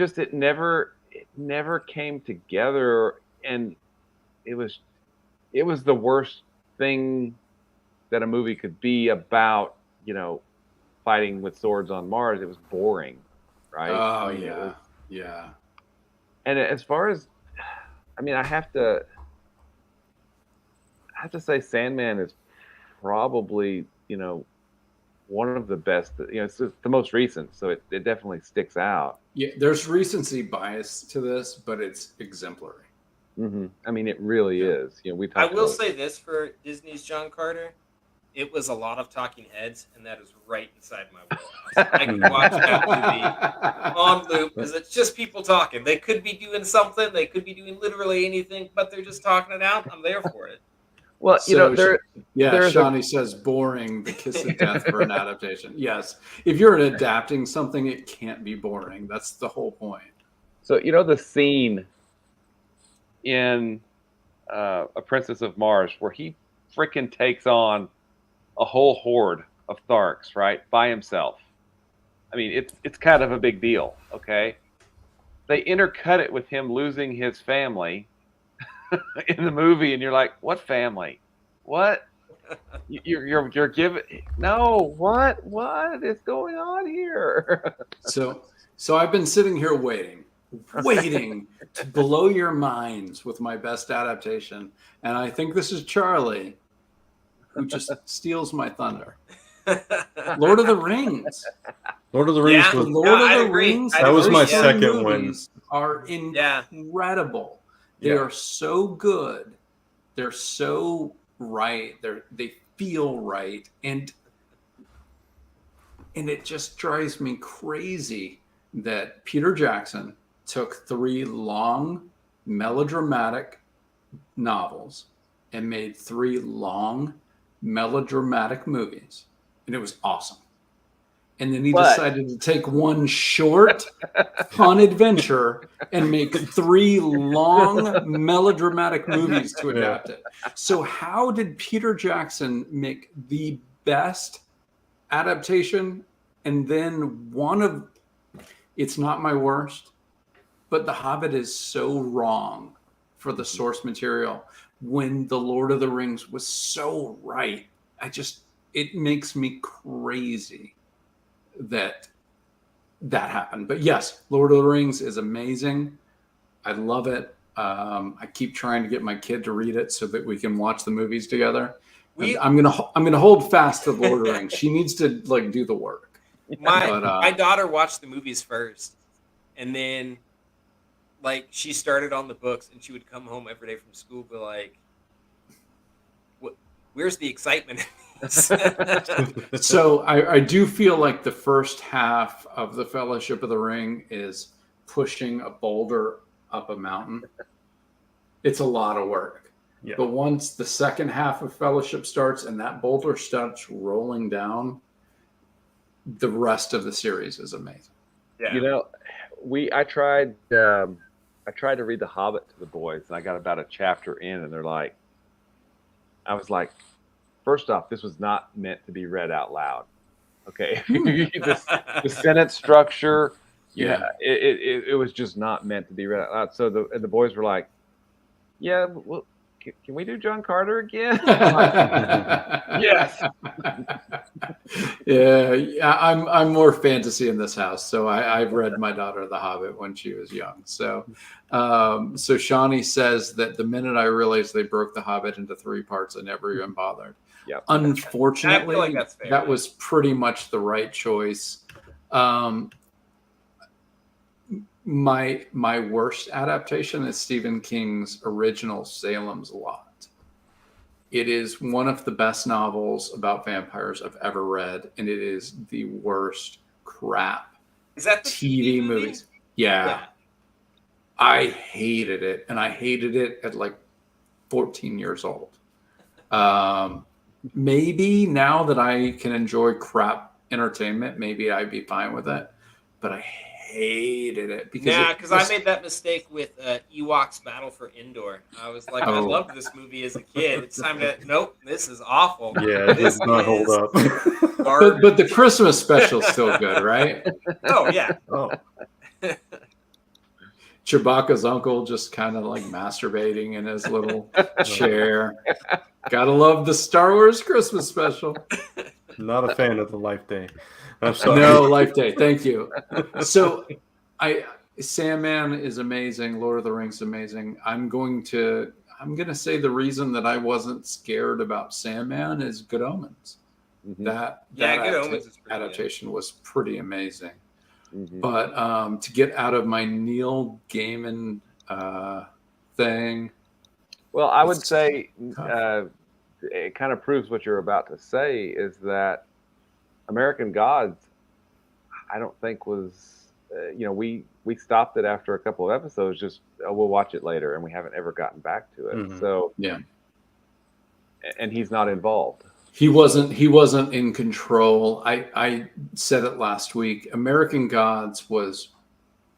never came together, and it was the worst thing that a movie could be about. Fighting with swords on Mars. It was boring, right? Oh I mean, yeah, yeah. And as far as, I have to say Sandman is probably, one of the best, it's the most recent, so it definitely sticks out. Yeah, there's recency bias to this, but it's exemplary. Mm-hmm. I mean, it really is. We I talked will about- say this for Disney's John Carter. It was a lot of talking heads, and that is right inside my wheelhouse. I can watch that movie on loop because it's just people talking. They could be doing something. They could be doing literally anything, but they're just talking it out. I'm there for it. Well, So, there. Yeah, there's Shawnee says boring, the kiss of death for an adaptation. Yes. If you're adapting something, it can't be boring. That's the whole point. So the scene in A Princess of Mars where he freaking takes on a whole horde of Tharks, right, by himself. I mean, it's kind of a big deal, okay? They intercut it with him losing his family in the movie, and you're like, what family? What? You're giving no. What is going on here? So I've been sitting here waiting to blow your minds with my best adaptation, and I think this is Charlie, who just steals my thunder. Lord of the Rings. Lord of the Rings Yeah. was Lord No, of I'd the agree. Rings. I'd That was the my first two second one. movies are incredible. They are so good. They're so right. They feel right, and it just drives me crazy that Peter Jackson took 3 long melodramatic novels and made 3 long melodramatic movies, and it was awesome. And then he decided to take one short, fun adventure and make 3 long melodramatic movies to adapt it. So how did Peter Jackson make the best adaptation and then it's not my worst, but The Hobbit is so wrong for the source material when The Lord of the Rings was so right. It makes me crazy that happened. But yes, Lord of the Rings is amazing. I love it. I keep trying to get my kid to read it so that we can watch the movies together. I'm gonna hold fast to Lord of the Rings. She needs to do the work. My daughter watched the movies first, and then she started on the books, and she would come home every day from school, be like, "Where's the excitement?" So I do feel like the first half of the Fellowship of the Ring is pushing a boulder up a mountain. It's a lot of work. Yeah. But once the second half of Fellowship starts and that boulder starts rolling down, the rest of the series is amazing. Yeah. I tried to read The Hobbit to the boys, and I got about a chapter in, and I was like, first off, this was not meant to be read out loud. Okay. the sentence structure, it was just not meant to be read out loud. So the boys were like, yeah, well, can we do John Carter again? Yes. I'm more fantasy in this house. So I've read my daughter The Hobbit when she was young. So Shawnee says that the minute I realized they broke The Hobbit into 3 parts, I never even bothered. Yep. Unfortunately, I feel like that's fair. that was pretty much the right choice. My worst adaptation is Stephen King's original Salem's Lot. It is one of the best novels about vampires I've ever read, and it is the worst crap. Is that the TV movies? Yeah. I hated it, and I hated it at 14 years old. Maybe now that I can enjoy crap entertainment, maybe I'd be fine with it, but I hated it because I made that mistake with Ewoks Battle for Endor. I was like, I loved this movie as a kid. It's time to this is awful. Yeah, it does not hold up. but the Christmas special's still good, right? Oh yeah. Oh. Chewbacca's uncle just kind of masturbating in his little chair. Gotta love the Star Wars Christmas special. Not a fan of the Life Day. I'm sorry. No, Life Day. Thank you. So Sandman is amazing. Lord of the Rings is amazing. I'm going to say the reason that I wasn't scared about Sandman is Good Omens. Mm-hmm. That Good Omens is pretty adaptation was pretty amazing. Mm-hmm. But to get out of my Neil Gaiman thing. Well, I would say it kind of proves what you're about to say is that American Gods, I don't think was, we stopped it after a couple of episodes, just, we'll watch it later, and we haven't ever gotten back to it. Mm-hmm. So, yeah. And he's not involved. He wasn't in control. I said it last week. American Gods was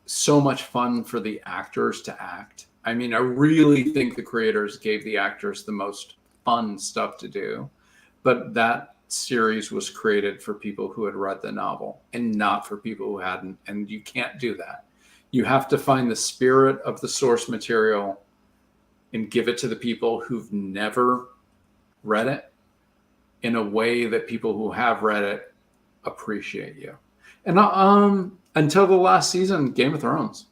so much fun for the actors to act. I mean, I really think the creators gave the actors the most fun stuff to do, but that series was created for people who had read the novel and not for people who hadn't. And you can't do that. You have to find the spirit of the source material and give it to the people who've never read it. in a way that people who have read it appreciate you. And until the last season, Game of Thrones.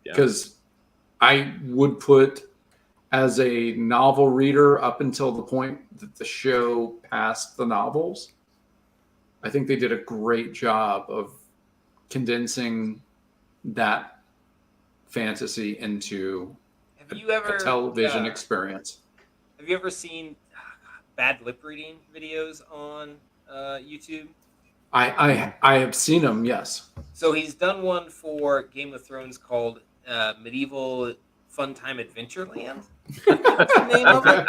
Because I would put, as a novel reader, up until the point that the show passed the novels, I think they did a great job of condensing that fantasy into a television experience. Have you ever seen bad lip reading videos on YouTube? I have seen them, yes. So he's done one for Game of Thrones called Medieval Funtime Adventureland. That's the name of it.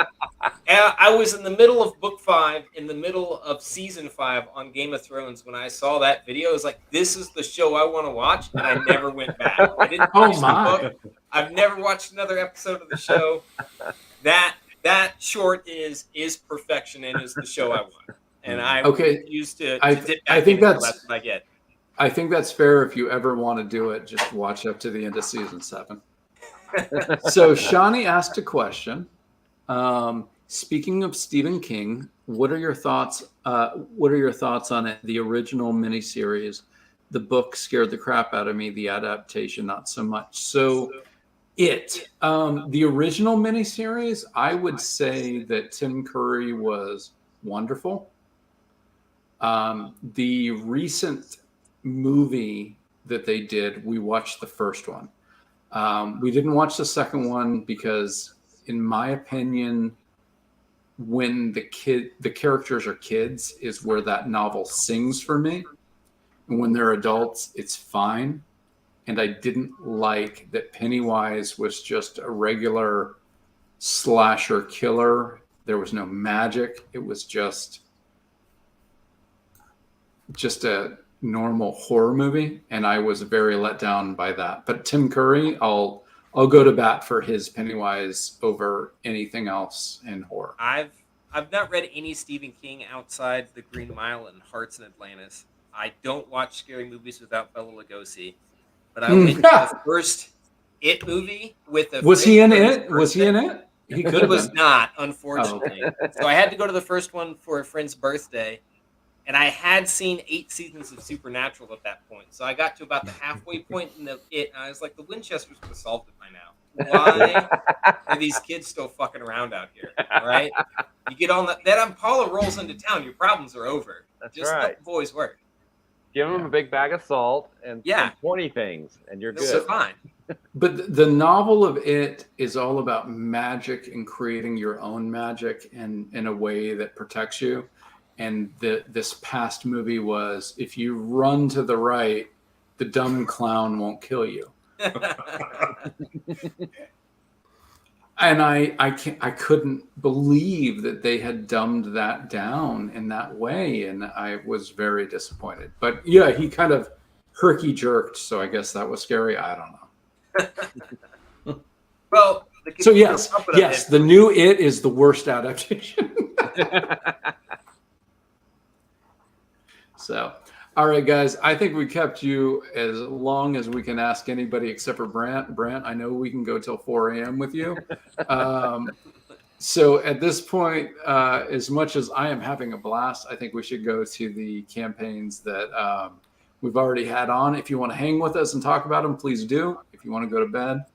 And I was in the middle of book 5, in the middle of season 5 on Game of Thrones. When I saw that video, I was like, this is the show I want to watch. And I never went back. I didn't finish the book. I've never watched another episode of the show. That short is perfection and is the show I want. And I refuse to dip back in until that's what I get. I think that's fair. If you ever want to do it, just watch up to the end of season 7. So Shawnee asked a question. Speaking of Stephen King, what are your thoughts? What are your thoughts on it? The original miniseries, the book scared the crap out of me. The adaptation, not so much. So, the original miniseries, I would say that Tim Curry was wonderful. The recent movie that they did, we watched the first one. We didn't watch the second one because, in my opinion, when the characters are kids is where that novel sings for me. And when they're adults, it's fine. And I didn't like that Pennywise was just a regular slasher killer. There was no magic. It was just a normal horror movie, and I was very let down by that. But Tim Curry, I'll go to bat for his Pennywise over anything else in horror. I've not read any Stephen King outside The Green Mile and Hearts in Atlantis. I don't watch scary movies without Bela Lugosi, but I went to the first It movie with a. Was he in it? Was he in it? He could have was not, unfortunately. Oh, okay. So I had to go to the first one for a friend's birthday. And I had seen 8 seasons of Supernatural at that point. So I got to about the halfway point in and I was like, the Winchesters would have solved it by now. Why are these kids still fucking around out here? All right? You get on that Paula rolls into town, your problems are over. That's Just right. let the boys work. Give them a big bag of salt and 20 things, and you're So good. fine. But the novel of It is all about magic and creating your own magic in a way that protects you. And this past movie was, if you run to the right, the dumb clown won't kill you. And I couldn't believe that they had dumbed that down in that way, and I was very disappointed. But yeah, he kind of herky jerked, so I guess that was scary. I don't know. Well, so yes, the new It is the worst adaptation. So, all right, guys, I think we kept you as long as we can ask anybody except for Brant. Brant, I know we can go till 4 a.m. with you. So at this point, as much as I am having a blast, I think we should go to the campaigns that we've already had on. If you want to hang with us and talk about them, please do. If you want to go to bed,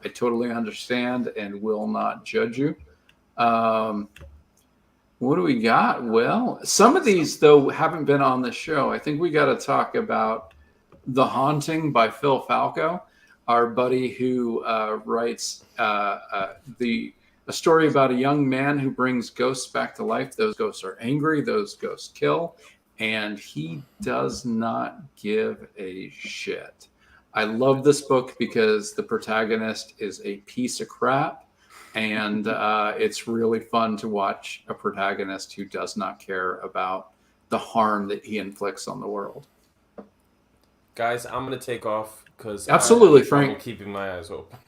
I totally understand and will not judge you. What do we got? Well, some of these, though, haven't been on the show. I think we got to talk about The Haunting by Phil Falco, our buddy who writes a story about a young man who brings ghosts back to life. Those ghosts are angry. Those ghosts kill. And he does not give a shit. I love this book because the protagonist is a piece of crap. And it's really fun to watch a protagonist who does not care about the harm that he inflicts on the world. Guys, I'm going to take off because absolutely, I'm Frank, keeping my eyes open.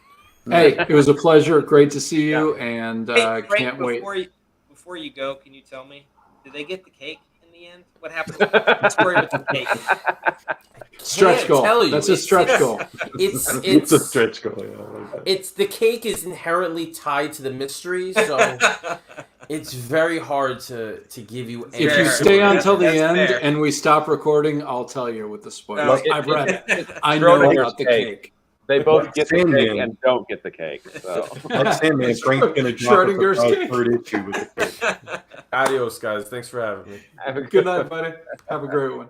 Hey, it was a pleasure. Great to see you, and hey, Frank, can't wait. Before you go, can you tell me, did they get the cake in the end? What happened with the story with the cake? Stretch goal. That's a stretch goal. It's a stretch goal. Yeah, I like that. It's the cake is inherently tied to the mystery, so It's very hard to give you. If you Fair. stay until the That's end fair. and we stop recording, I'll tell you with the spoilers. No, I've read it. I know Schrodinger's about the cake. cake. They both get the cake Sandman. and don't get the cake. So Like Sandman, Frank's going to drop us Schrodinger's a cake. third issue with the cake. Adios, guys. Thanks for having me. have a Good night, buddy. Have a great one.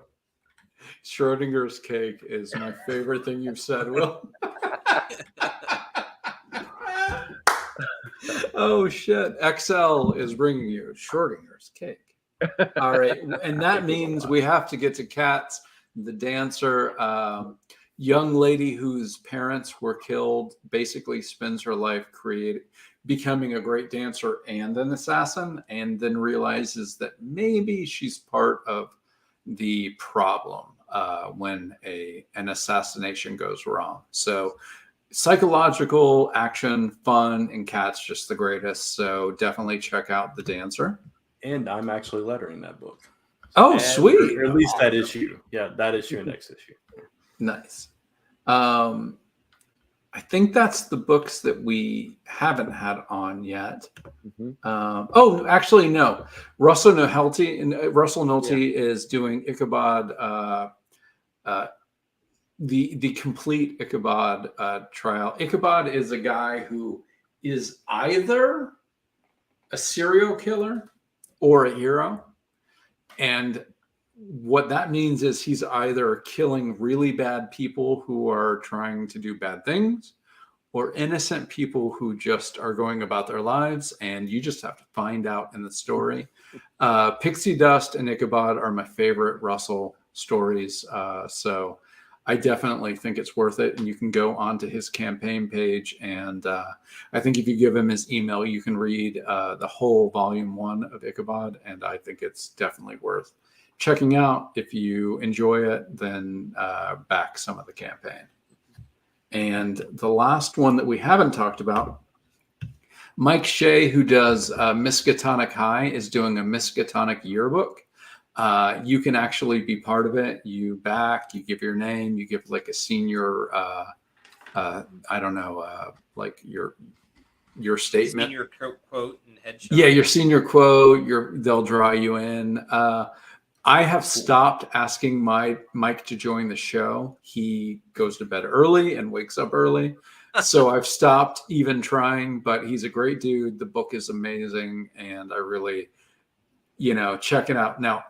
Schrodinger's cake is my favorite thing you've said, Will. Oh shit! XL is bringing you Schrodinger's cake. All right, and that means we have to get to Katz, the dancer, young lady whose parents were killed. Basically, spends her life becoming a great dancer and an assassin, and then realizes that maybe she's part of the problem when an assassination goes wrong. So. Psychological action, fun, and Kat's just the greatest. So definitely check out The Dancer. And I'm actually lettering that book. Oh, And- sweet. Or at least that issue. Yeah, that issue and next issue. Nice. I think that's the books that we haven't had on yet. Oh, actually, no. Russell Nohelty is doing Ichabod, the complete Ichabod trial. Ichabod is a guy who is either a serial killer or a hero. And what that means is he's either killing really bad people who are trying to do bad things or innocent people who just are going about their lives. And you just have to find out in the story. Pixie Dust and Ichabod are my favorite Russell stories. So I definitely think it's worth it. And you can go onto his campaign page. And I think if you give him his email, you can read the whole volume 1 of Ichabod. And I think it's definitely worth checking out. If you enjoy it, then back some of the campaign. And the last one that we haven't talked about, Mike Shea, who does Miskatonic High, is doing a Miskatonic yearbook. You can actually be part of it. You give your name, you give like a senior, I don't know, like your statement. Senior quote and headshot. Yeah, your senior quote. They'll draw you in. I have stopped asking Mike to join the show. He goes to bed early and wakes up early. So I've stopped even trying, but he's a great dude. The book is amazing. And I really, check it out. Now,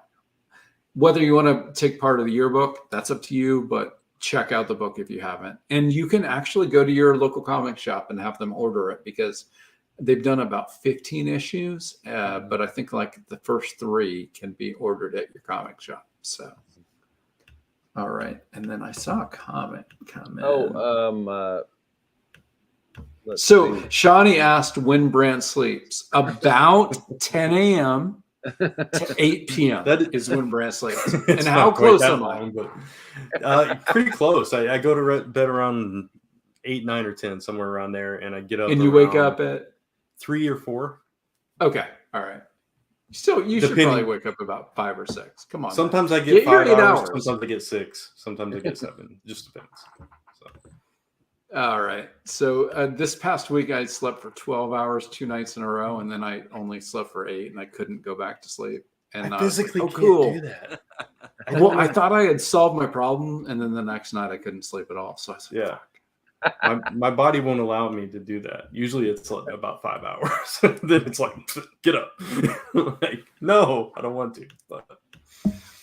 whether you want to take part of the yearbook, that's up to you, but check out the book if you haven't. And you can actually go to your local comic shop and have them order it because they've done about 15 issues, but I think like the first 3 can be ordered at your comic shop. So, all right. And then I saw a comment come in. So Shawnee asked when Brant sleeps. About 10 a.m. to 8 p.m. That is when Brant sleeps. It's And not how quite close that am I? long, but pretty close. I go to bed around 8, 9, or 10, somewhere around there, and I get up. And you wake around up at 3 or 4. Okay. All right. Still, you should probably wake up about 5 or 6. Come on. Sometimes I Get get your 5 8 hours. hours. Sometimes I get 6. Sometimes I get 7. Just depends. So. All right. So this past week I slept for 12 hours 2 nights in a row, and then I only slept for 8, and I couldn't go back to sleep. And I was physically like, can't do that. Well, I thought I had solved my problem, and then the next night I couldn't sleep at all. So I said, Yeah. My body won't allow me to do that. Usually it's like about 5 hours. Then it's like, get up. Like, no, I don't want to. But.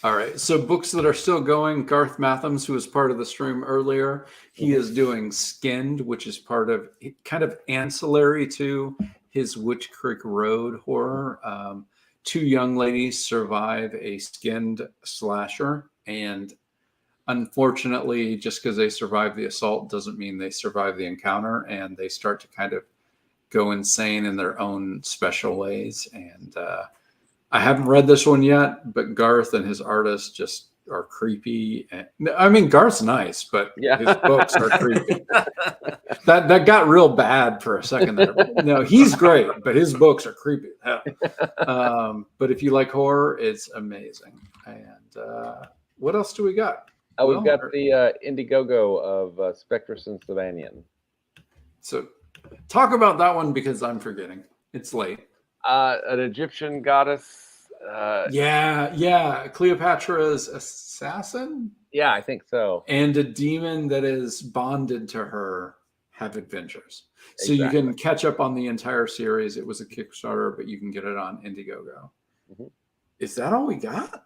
All right. So books that are still going. Garth Mathams, who was part of the stream earlier, he is doing Skinned, which is part of kind of ancillary to his Witch Creek Road horror. 2 young ladies survive a skinned slasher, and unfortunately, just because they survive the assault doesn't mean they survive the encounter, and they start to kind of go insane in their own special ways. And I haven't read this one yet, but Garth and his artists just are creepy. And, I mean, Garth's nice, but his books are creepy. That got real bad for a second there. No, he's great, but his books are creepy. But if you like horror, it's amazing. And what else do we got? We've got the Indiegogo of Spectrus and Savanian. So talk about that one because I'm forgetting. It's late. An Egyptian goddess. Yeah, Cleopatra's assassin Yeah, I think so. and a demon that is bonded to her have adventures. So you Exactly. can catch up on the entire series. It was a Kickstarter, but you can get it on Indiegogo. Mhm. Is that all we got?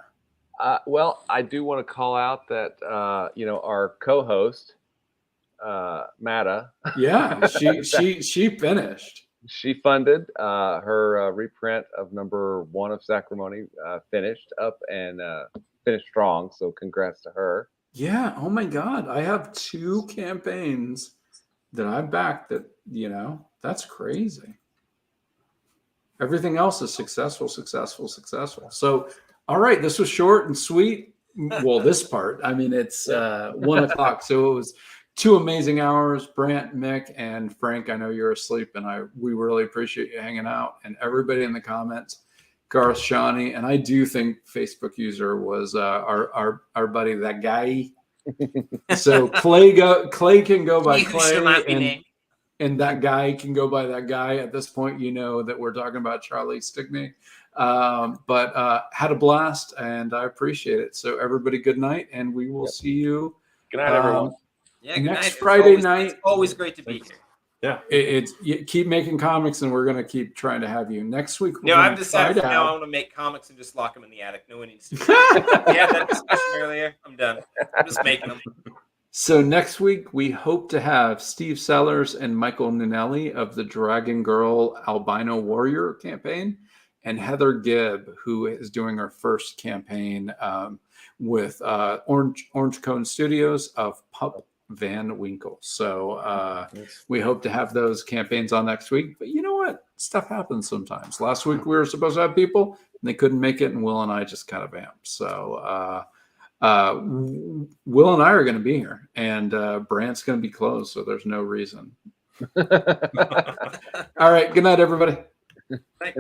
Well, I do want to call out that our co-host, Mata, Yeah, she finished. she funded her reprint of number 1 of Sacrimony, finished up and finished strong. So congrats to her. Yeah. Oh my God. I have 2 campaigns that I backed that, that's crazy. Everything else is successful. So, all right, this was short and sweet. Well, this part, I mean, it's 1 o'clock. So it was 2 amazing hours. Brant, Mick, and Frank, I know you're asleep, and we really appreciate you hanging out. And everybody in the comments, Garth, Shawnee, and I do think Facebook user was our buddy, that guy. So Clay can go by He who shall not be Clay, named. and that guy can go by that guy. At this point, you know that we're talking about Charlie Stickney. But had a blast, and I appreciate it. So everybody, good night, and we will see you. Good night, everyone. Yeah, good Next night. Friday It's night. always great to be here. Yeah. You keep making comics, and we're going to keep trying to have you. Next week, we're No, gonna I've decided find from now out- I want to make comics and just lock them in the attic. No one needs to. We had that discussion earlier. I'm done. I'm just making them. So next week, we hope to have Steve Sellers and Michael Nunelli of the Dragon Girl Albino Warrior campaign, and Heather Gibb, who is doing her first campaign with Orange Cone Studios of Pup Van Winkle. So we hope to have those campaigns on next week. But you know what? Stuff happens sometimes. Last week, we were supposed to have people, and they couldn't make it, and Will and I just kind of vamped. So Will and I are going to be here, and Brant's going to be closed, so there's no reason. All right. Good night, everybody. Right.